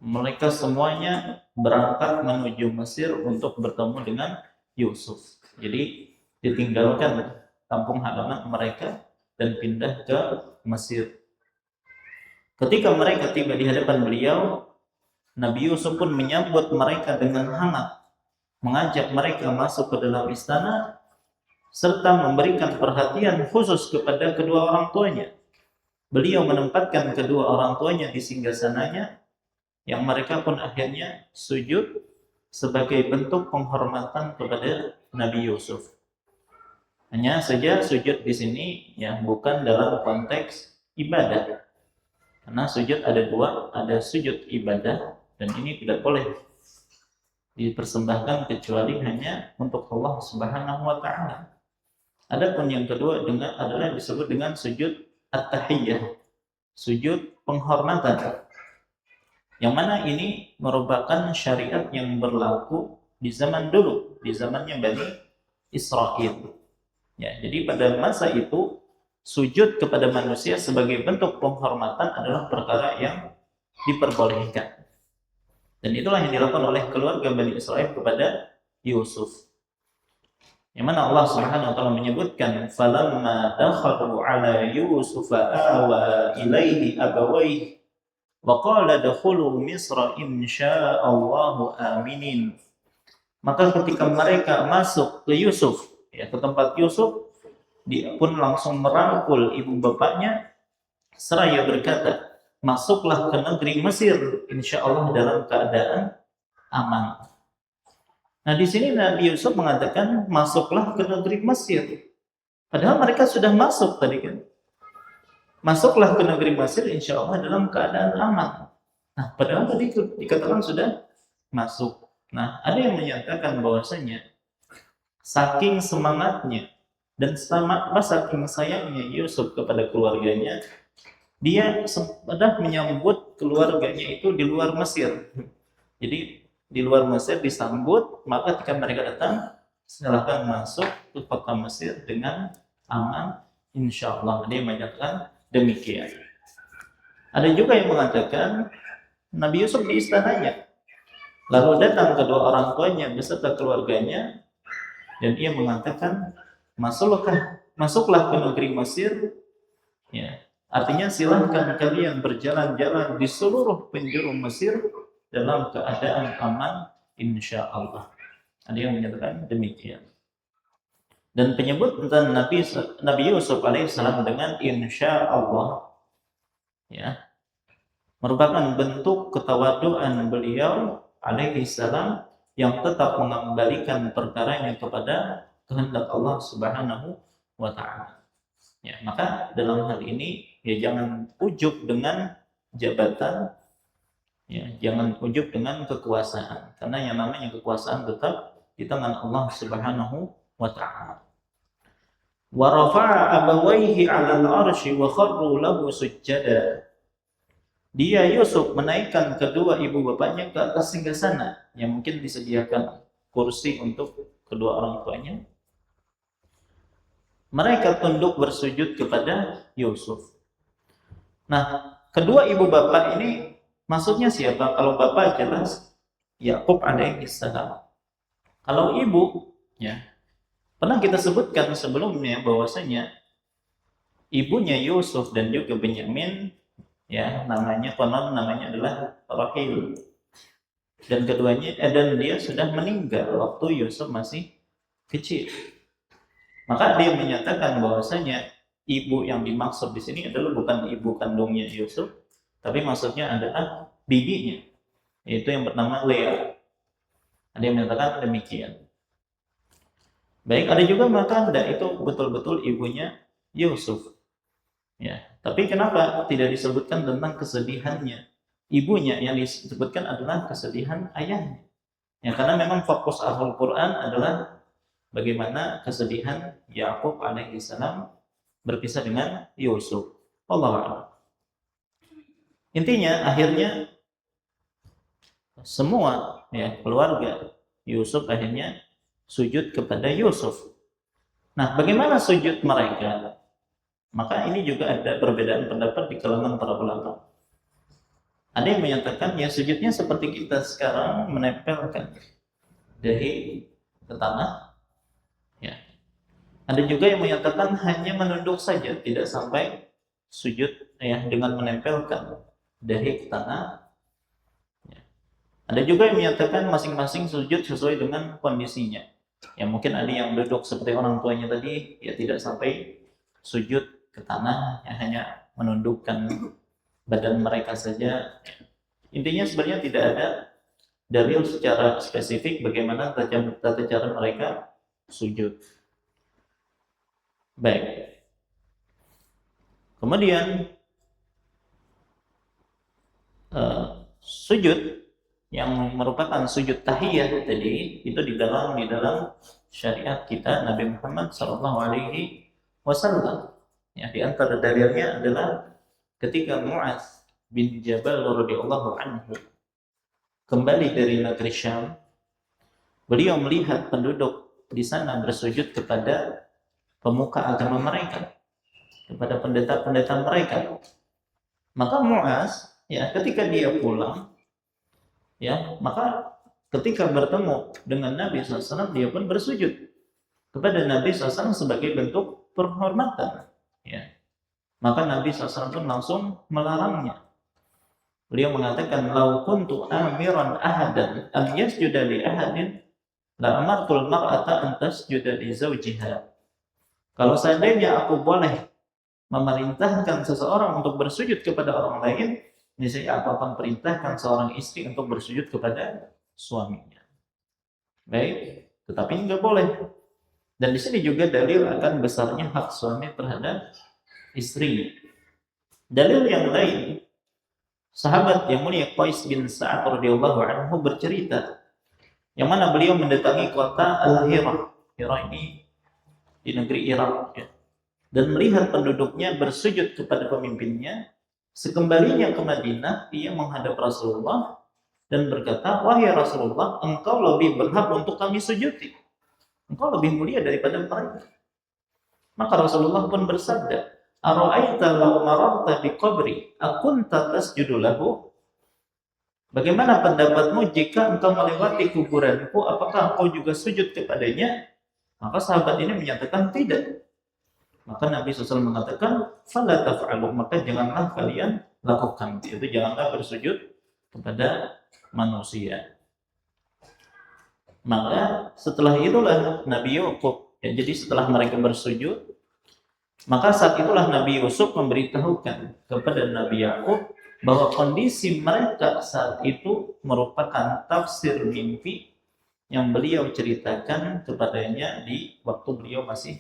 mereka semuanya berangkat menuju Mesir untuk bertemu dengan Yusuf. Jadi ditinggalkan kampung halaman mereka dan pindah ke Mesir. Ketika mereka tiba di hadapan beliau, Nabi Yusuf pun menyambut mereka dengan hangat, mengajak mereka masuk ke dalam istana, serta memberikan perhatian khusus kepada kedua orang tuanya. Beliau menempatkan kedua orang tuanya di singgasananya, yang mereka pun akhirnya sujud sebagai bentuk penghormatan kepada Nabi Yusuf. Hanya saja sujud di sini ya bukan dalam konteks ibadah. Karena sujud ada dua, ada sujud ibadah dan ini tidak boleh dipersembahkan kecuali hanya untuk Allah Subhanahu wa taala. Adapun yang kedua adalah disebut dengan sujud at-tahiyyah, sujud penghormatan. Yang mana ini merupakan syariat yang berlaku di zaman dulu, di zamannya Bani Israel. Ya, jadi pada masa itu sujud kepada manusia sebagai bentuk penghormatan adalah perkara yang diperbolehkan. Dan itulah yang dilakukan oleh keluarga Bani Israel kepada Yusuf. Yang mana Allah Subhanahu wa taala menyebutkan falamma dakhalu ala Yusuf awa ilaihi abawaihi wa qala dakhulu Misra insyaallahu aminin. Maka ketika mereka masuk ke Yusuf, ya ke tempat Yusuf, dia pun langsung merangkul ibu bapaknya seraya berkata, masuklah ke negeri Mesir, insya Allah dalam keadaan aman. Nah di sini Nabi Yusuf mengatakan masuklah ke negeri Mesir, padahal mereka sudah masuk tadi kan. Masuklah ke negeri Mesir, insya Allah dalam keadaan aman. Nah padahal tadi dikatakan sudah masuk. Nah ada yang menyatakan bahwasanya saking semangatnya dan saking sayangnya Yusuf kepada keluarganya, dia sudah menyambut keluarganya itu di luar Mesir. Jadi di luar Mesir disambut, maka ketika mereka datang, silahkan masuk ke kota Mesir dengan aman, insya Allah. Dia menyatakan demikian. Ada juga yang mengatakan Nabi Yusuf di istananya, lalu datang kedua orang tuanya beserta keluarganya, dan ia mengatakan masuklah ke negeri Mesir, ya. Artinya silahkan kalian berjalan-jalan di seluruh penjuru Mesir dalam keadaan aman, insya Allah. Ada yang menyatakan demikian. Dan penyebut tentang Nabi Yusuf alaihissalam dengan insya Allah, ya, merupakan bentuk ketawaduan beliau alaihissalam yang tetap mengembalikan perkaranya kepada kehendak Allah Subhanahu wa taala. Ya, maka dalam hal ini ya jangan ujub dengan jabatan, ya, jangan ujub dengan kekuasaan, karena yang namanya kekuasaan tetap di tangan Allah Subhanahu wa taala. Wa rafa'a abawayhi 'alal 'arsy wa kharru lahu sujjada. Dia Yusuf menaikkan kedua ibu bapaknya ke atas singgasana yang mungkin disediakan kursi untuk kedua orang tuanya. Mereka tunduk bersujud kepada Yusuf. Nah, kedua ibu bapak ini maksudnya siapa? Kalau bapak jelas Yakub alaihissalam. Kalau ibu, ya, pernah kita sebutkan sebelumnya bahwasanya ibunya Yusuf dan juga Benyamin, ya, namanya adalah Rahil. Dan keduanya dan dia sudah meninggal waktu Yusuf masih kecil. Maka dia menyatakan bahwasanya ibu yang dimaksud di sini adalah bukan ibu kandungnya Yusuf, tapi maksudnya adalah bibinya, yaitu yang bernama Leah. Ada yang menyatakan demikian. Baik, ada juga maka itu betul-betul ibunya Yusuf. Ya, tapi kenapa tidak disebutkan tentang kesedihannya ibunya? Yang disebutkan adalah kesedihan ayahnya. Ya, karena memang fokus Al-Qur'an adalah bagaimana kesedihan Yakub alaihissalam berpisah dengan Yusuf. Wallahu a'lam. Intinya akhirnya semua, ya, keluarga Yusuf akhirnya sujud kepada Yusuf. Nah, bagaimana sujud mereka? Maka ini juga ada perbedaan pendapat di kalangan para ulama. Ada yang menyatakan ya sujudnya seperti kita sekarang menempelkan dahi ke tanah. Ya. Ada juga yang menyatakan hanya menunduk saja, tidak sampai sujud ya dengan menempelkan dahi ke tanah. Ya. Ada juga yang menyatakan masing-masing sujud sesuai dengan kondisinya. Ya mungkin ada yang duduk seperti orang tuanya tadi, ya tidak sampai sujud ke tanah, ya hanya menundukkan badan mereka saja. Intinya sebenarnya tidak ada dalil secara spesifik bagaimana tata cara mereka sujud. Baik. Kemudian sujud yang merupakan sujud tahiyat tadi itu di dalam syariat kita Nabi Muhammad Shallallahu Alaihi Wasallam. Ya, di antara dalilnya adalah ketika Mu'adz bin Jabal radhiyallahu anhu kembali dari negeri Syam, beliau melihat penduduk di sana bersujud kepada pemuka agama mereka, kepada pendeta-pendeta mereka. Maka Mu'adz, ya, ketika dia pulang, ya, maka ketika bertemu dengan Nabi SAW, dia pun bersujud kepada Nabi SAW sebagai bentuk penghormatan. Ya. Maka Nabi SAW pun langsung melarangnya. Beliau mengatakan, "Lau kuntu amiran ahadan an yasjuda li ahadin la amartul mar'ata an tasjuda li zawjiha." Kalau seandainya aku boleh memerintahkan seseorang untuk bersujud kepada orang lain, niscaya aku akan perintahkan seorang istri untuk bersujud kepada suaminya. Baik, tetapi enggak boleh. Dan di sini juga dalil akan besarnya hak suami terhadap istri. Dalil yang lain, sahabat yang mulia Qais bin Sa'ad radhiyallahu anhu bercerita, yang mana beliau mendatangi kota Al-Hira. Hira ini di negeri Irak, ya. Dan melihat penduduknya bersujud kepada pemimpinnya. Sekembalinya ke Madinah, ia menghadap Rasulullah dan berkata, "Wahai Rasulullah, engkau lebih berhak untuk kami sujudi. Engkau lebih mulia daripada mereka." Maka Rasulullah pun bersabda, "Ara'aita law mararta bi qabri akunta tasjudu lahu?" Bagaimana pendapatmu jika engkau melewati kuburanku, apakah engkau juga sujud kepadanya? Maka sahabat ini menyatakan tidak. Maka Nabi SAW mengatakan, "Fala taf'alu," maka janganlah kalian lakukan. Itu janganlah bersujud kepada manusia. Maka setelah itulah Nabi Yakub, ya, jadi setelah mereka bersujud, maka saat itulah Nabi Yusuf memberitahukan kepada Nabi Yakub bahwa kondisi mereka saat itu merupakan tafsir mimpi yang beliau ceritakan kepadanya di waktu beliau masih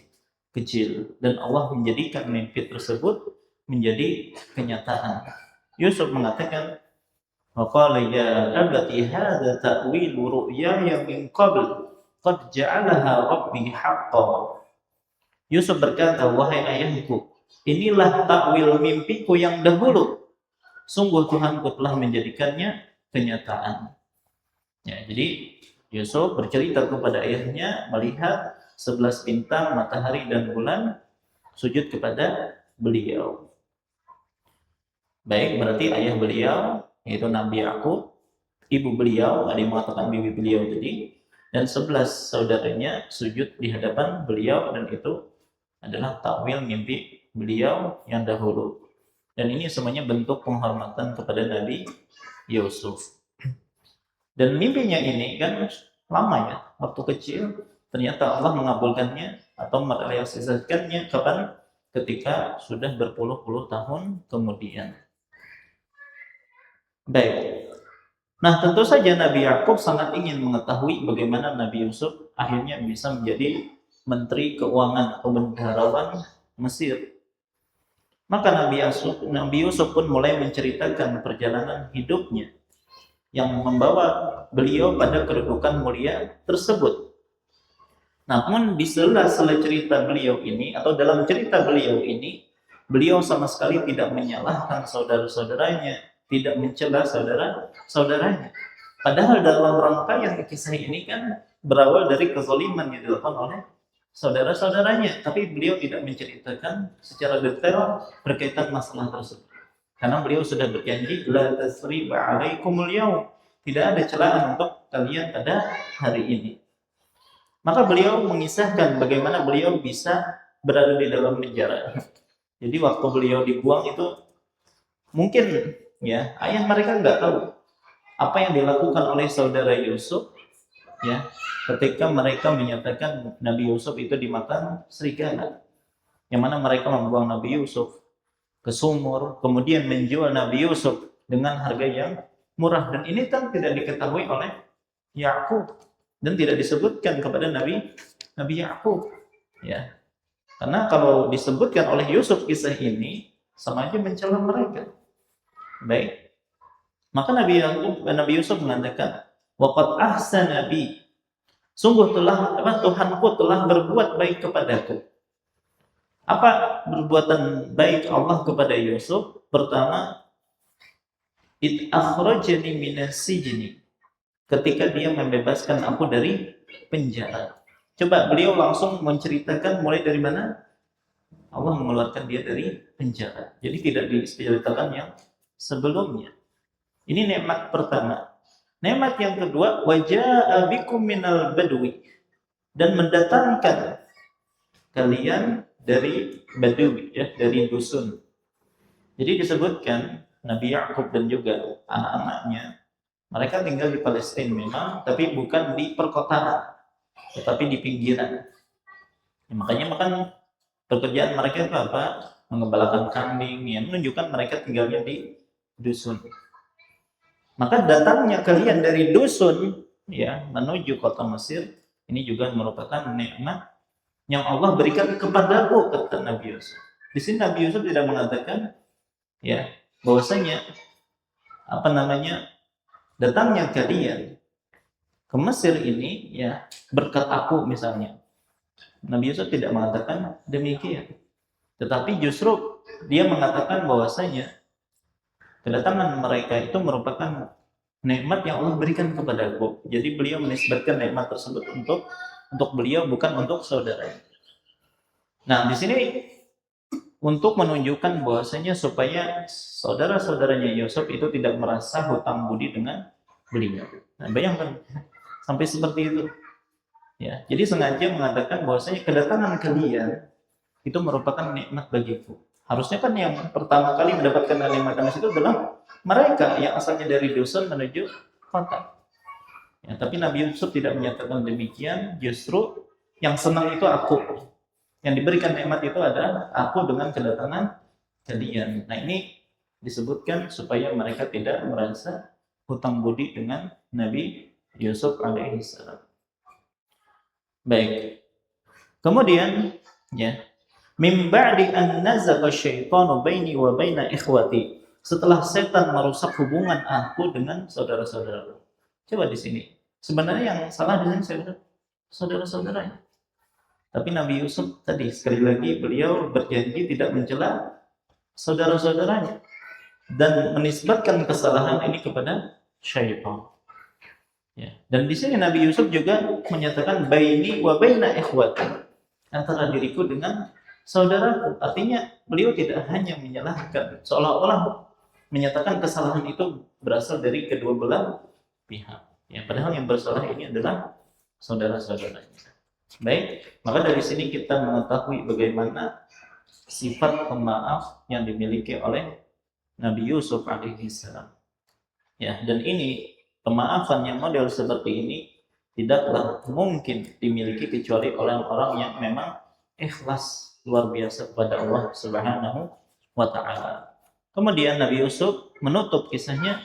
kecil, dan Allah menjadikan mimpi tersebut menjadi kenyataan. Yusuf mengatakan, "Waqala ya abati hadza ta'wil ru'yaya min qabl qad ja'alaha rabbi haqqan." Yusuf berkata, "Wahai ayahku, inilah takwil mimpiku yang dahulu. Sungguh Tuhanku telah menjadikannya kenyataan." Ya, jadi Yusuf bercerita kepada ayahnya melihat 11 bintang, matahari dan bulan sujud kepada beliau. Baik, berarti ayah beliau yaitu Nabi Yakub, ibu beliau, ada yang mengatakan bibi beliau tadi, dan 11 saudaranya sujud di hadapan beliau, dan itu adalah takwil mimpi beliau yang dahulu. Dan ini semuanya bentuk penghormatan kepada Nabi Yusuf. Dan mimpinya ini kan lama ya, waktu kecil. Ternyata Allah mengabulkannya atau merealisasikannya kapan? Ketika sudah berpuluh-puluh tahun kemudian. Baik. Nah, tentu saja Nabi Yakub sangat ingin mengetahui bagaimana Nabi Yusuf akhirnya bisa menjadi menteri keuangan atau bendaharawan Mesir. Maka Nabi Yusuf pun mulai menceritakan perjalanan hidupnya yang membawa beliau pada kedudukan mulia tersebut. Namun di sela-sela cerita beliau ini, atau dalam cerita beliau ini, beliau sama sekali tidak menyalahkan saudara-saudaranya, tidak mencela saudara-saudaranya. Padahal dalam rangkaian kisah ini kan berawal dari kezaliman yang dilakukan oleh saudara-saudaranya, tapi beliau tidak menceritakan secara detail berkaitan masalah tersebut. Karena beliau sudah berjanji, la tasriba 'alaikumul yaum. Tidak ada celaan untuk kalian pada hari ini. Maka beliau mengisahkan bagaimana beliau bisa berada di dalam penjara. Jadi waktu beliau dibuang itu mungkin ya ayah mereka nggak tahu apa yang dilakukan oleh saudara Yusuf ya ketika mereka menyatakan Nabi Yusuf itu dimakan serigala. Yang mana mereka membuang Nabi Yusuf ke sumur, kemudian menjual Nabi Yusuf dengan harga yang murah, dan ini kan tidak diketahui oleh Yakub dan tidak disebutkan kepada Nabi Yakub ya. Karena kalau disebutkan oleh Yusuf kisah ini sama aja mencela mereka. Baik. Maka Nabi Yusuf mengatakan, "Waqad ahsana bi." Sungguh Tuhanku telah berbuat baik kepadaku. Apa perbuatan baik Allah kepada Yusuf? Pertama, it akhrajani minas sijni. Ketika dia membebaskan aku dari penjara. Coba beliau langsung menceritakan mulai dari mana Allah mengeluarkan dia dari penjara. Jadi tidak diceritakan yang sebelumnya. Ini nikmat pertama. Nikmat yang kedua, waja'a bikum minal badwi, dan mendatangkan kalian dari badui ya, dari dusun. Jadi disebutkan Nabi Yakub dan juga anak-anaknya, mereka tinggal di Palestina memang, tapi bukan di perkotaan, tetapi di pinggiran. Ya, makanya pekerjaan mereka itu apa? Mengembalakan kambing, ya, menunjukkan mereka tinggalnya di dusun. Maka datangnya kalian dari dusun ya menuju kota Mesir, ini juga merupakan nikmat yang Allah berikan kepadaku, kata Nabi Yusuf. Di sini Nabi Yusuf tidak mengatakan ya bahwasanya datangnya kalian ke Mesir ini ya berkat aku misalnya. Nabi Yusuf tidak mengatakan demikian. Tetapi justru dia mengatakan bahwasanya kedatangan mereka itu merupakan nikmat yang Allah berikan kepadaku. Jadi beliau menisbatkan nikmat tersebut untuk beliau, bukan untuk saudaranya. Nah, di sini untuk menunjukkan bahwasanya supaya saudara-saudaranya Yusuf itu tidak merasa hutang budi dengan beliau. Nah, bayangkan sampai seperti itu. Ya, jadi sengaja mengatakan bahwasanya kedatangan kalian itu merupakan nikmat bagiku. Harusnya kan yang pertama kali mendapatkan nikmat itu adalah mereka yang asalnya dari dusun menuju kota. Ya, tapi Nabi Yusuf tidak menyatakan demikian, justru yang senang itu aku. Yang diberikan nikmat itu adalah aku dengan kedatangan kalian. Nah, ini disebutkan supaya mereka tidak merasa hutang budi dengan Nabi Yusuf alaihissalam. Baik. Kemudian ya, min ba'di an nazagha syaitanu baini wa baina ikhwati. Setelah setan merusak hubungan aku dengan saudara-saudaraku. Coba di sini. Sebenarnya yang salah di sini saudara-saudaranya. Tapi Nabi Yusuf tadi sekali lagi beliau berjanji tidak mencela saudara-saudaranya dan menisbatkan kesalahan ini kepada syaitan. Ya. Dan di sini Nabi Yusuf juga menyatakan baini wa baina ikhwati, antara diriku dengan saudaraku. Artinya beliau tidak hanya menyalahkan, seolah-olah menyatakan kesalahan itu berasal dari kedua belah pihak. Ya, padahal yang bersalah ini adalah saudara-saudaranya. Baik, maka dari sini kita mengetahui bagaimana sifat pemaaf yang dimiliki oleh Nabi Yusuf alaihissalam. Ya, dan ini pemaafan yang model seperti ini tidaklah mungkin dimiliki kecuali oleh orang yang memang ikhlas luar biasa kepada Allah Subhanahu wa taala. Kemudian Nabi Yusuf menutup kisahnya,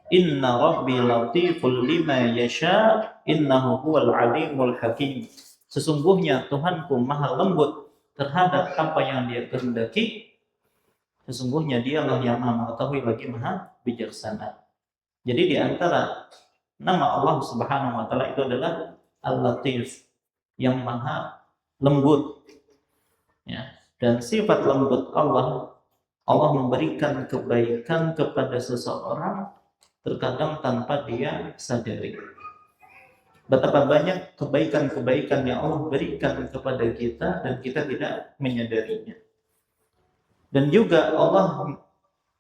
inna rabbi latiful lima yasha innahu huwal alimul hakim. Sesungguhnya Tuhanku maha lembut terhadap apa yang dia kehendaki. Sesungguhnya dialah yang maha mengetahui lagi maha bijaksana. Jadi di antara nama Allah Subhanahu wa taala itu adalah Al-Latif, yang maha lembut. Ya, dan sifat lembut Allah memberikan kebaikan kepada seseorang terkadang tanpa dia sadari. Betapa banyak kebaikan-kebaikan yang Allah berikan kepada kita dan kita tidak menyadarinya. Dan juga Allah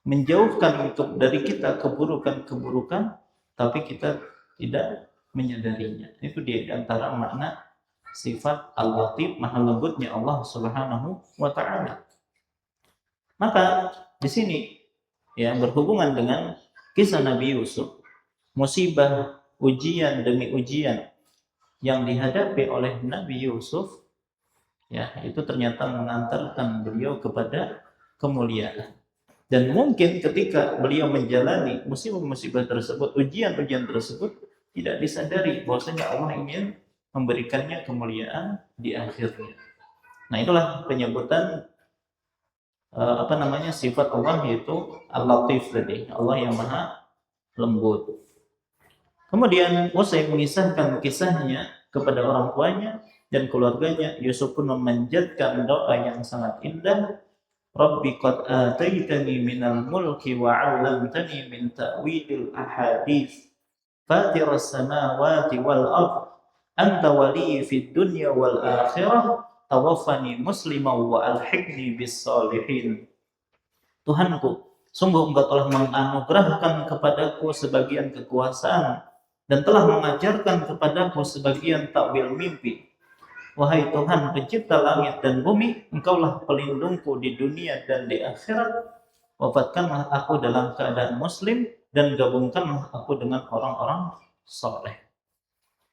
menjauhkan dari kita keburukan-keburukan, tapi kita tidak menyadarinya. Itu di antara makna sifat Al-Latif, maha lembutnya Allah Subhanahu wa taala. Maka di sini ya berhubungan dengan kisah Nabi Yusuf, musibah, ujian demi ujian yang dihadapi oleh Nabi Yusuf, ya itu ternyata mengantarkan beliau kepada kemuliaan. Dan mungkin ketika beliau menjalani musibah-musibah tersebut, ujian-ujian tersebut, tidak disadari bahwasanya Allah ingin memberikannya kemuliaan di akhirnya. Nah, itulah penyebutan sifat Allah, yaitu Al-Latif tadi, Allah yang maha lembut. Kemudian Usaid mengisahkan kisahnya kepada orang tuanya dan keluarganya. Yusuf pun memanjatkan doa yang sangat indah. Rabbi qad ataitani minal mulki wa 'allamtani min ta'wilil ahadits fatiras samawati wal ardh anta waliyyi fid dunya wal akhirah tawaffani musliman wa alhiqni bis sholihin. Tuhanku, sungguh Engkau telah menganugerahkan kepadaku sebagian kekuasaan dan telah mengajarkan kepadaku sebagian takwil mimpi. Wahai Tuhan pencipta langit dan bumi, Engkaulah pelindungku di dunia dan di akhirat. Wafatkanlah aku dalam keadaan muslim dan gabungkanlah aku dengan orang-orang soleh.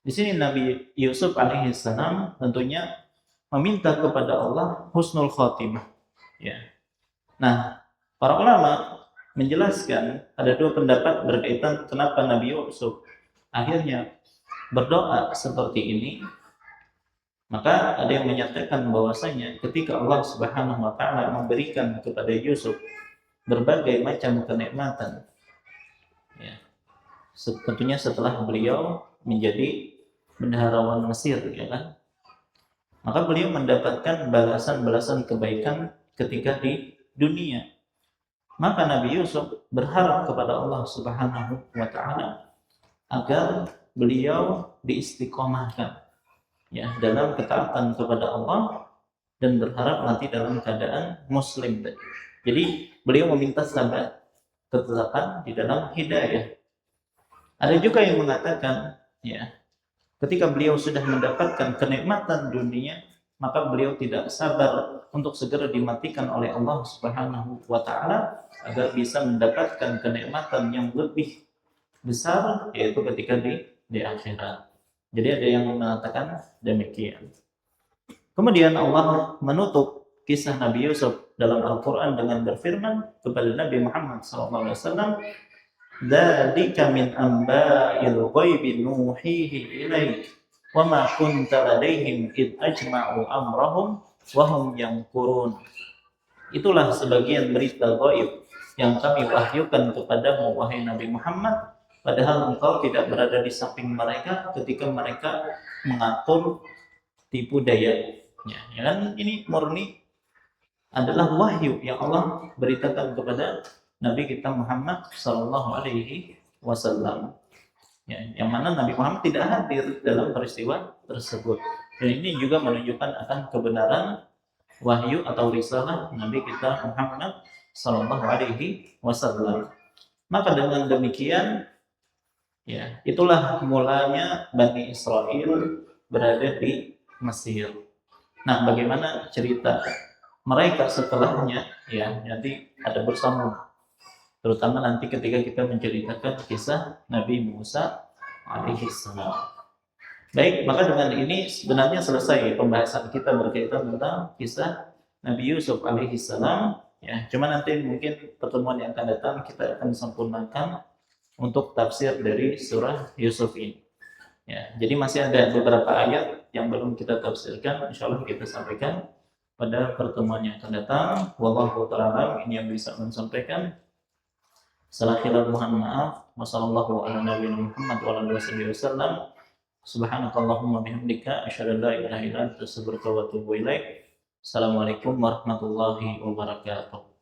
Di sini Nabi Yusuf alaihissalam tentunya meminta kepada Allah husnul khotimah. Ya. Nah, para ulama menjelaskan ada dua pendapat berkaitan kenapa Nabi Yusuf akhirnya berdoa seperti ini. Maka ada yang menyatakan bahwasanya ketika Allah Subhanahu wa taala memberikan kepada Yusuf berbagai macam kenikmatan, ya, tentunya setelah beliau menjadi bendaharawan Mesir, ya kan, maka beliau mendapatkan balasan-balasan kebaikan ketika di dunia. Maka Nabi Yusuf berharap kepada Allah Subhanahu wa taala agar beliau diistiqomahkan, ya, dalam ketaatan kepada Allah dan berharap nanti dalam keadaan muslim. Jadi beliau meminta sabar, ketetapan di dalam hidayah. Ada juga yang mengatakan, ya, ketika beliau sudah mendapatkan kenikmatan dunia, maka beliau tidak sabar untuk segera dimatikan oleh Allah Subhanahu wa taala agar bisa mendapatkan kenikmatan yang lebih besar, yaitu ketika di akhirat. Jadi ada yang mengatakan demikian. Kemudian Allah menutup kisah Nabi Yusuf dalam Al-Quran dengan berfirman kepada Nabi Muhammad SAW, "Dzalika min amba'il ghaibi nuhihi ilaik, wa ma kunta ladaihim id ajma'u amrahum wa hum yanqurun." Itulah sebagian berita gaib yang kami wahyukan kepadamu, wahai Nabi Muhammad, padahal engkau tidak berada di samping mereka ketika mereka mengatur tipu daya. Ya kan, ini murni adalah wahyu yang Allah beritakan kepada Nabi kita Muhammad Sallallahu Alaihi Wasallam. Ya, yang mana Nabi Muhammad tidak hadir dalam peristiwa tersebut. Dan ini juga menunjukkan akan kebenaran wahyu atau risalah Nabi kita Muhammad Sallallahu Alaihi Wasallam. Maka dengan demikian, ya, itulah mulanya Bani Israel berada di Mesir. Nah, bagaimana cerita mereka setelahnya, ya, nanti ada bersambung. Terutama nanti ketika kita menceritakan kisah Nabi Musa alaihissalam. Baik, maka dengan ini sebenarnya selesai pembahasan kita berkaitan tentang kisah Nabi Yusuf alaihissalam. Ya, cuma nanti mungkin pertemuan yang akan datang kita akan sempurnakan untuk tafsir dari surah Yusuf ini. Ya, jadi masih ada beberapa ayat yang belum kita tafsirkan, insya Allah kita sampaikan pada pertemuan yang akan datang. Wallahu ta'ala ini yang bisa menyampaikan. Salah khilaf mohon maaf. Wassallallahu ala nabiyina Muhammad wa ala alihi wasallam. Subhanakallahumma bihamdika asyhadu an la ilaha illa anta astaghfiruka wa atubu ilaik. Assalamualaikum warahmatullahi wabarakatuh.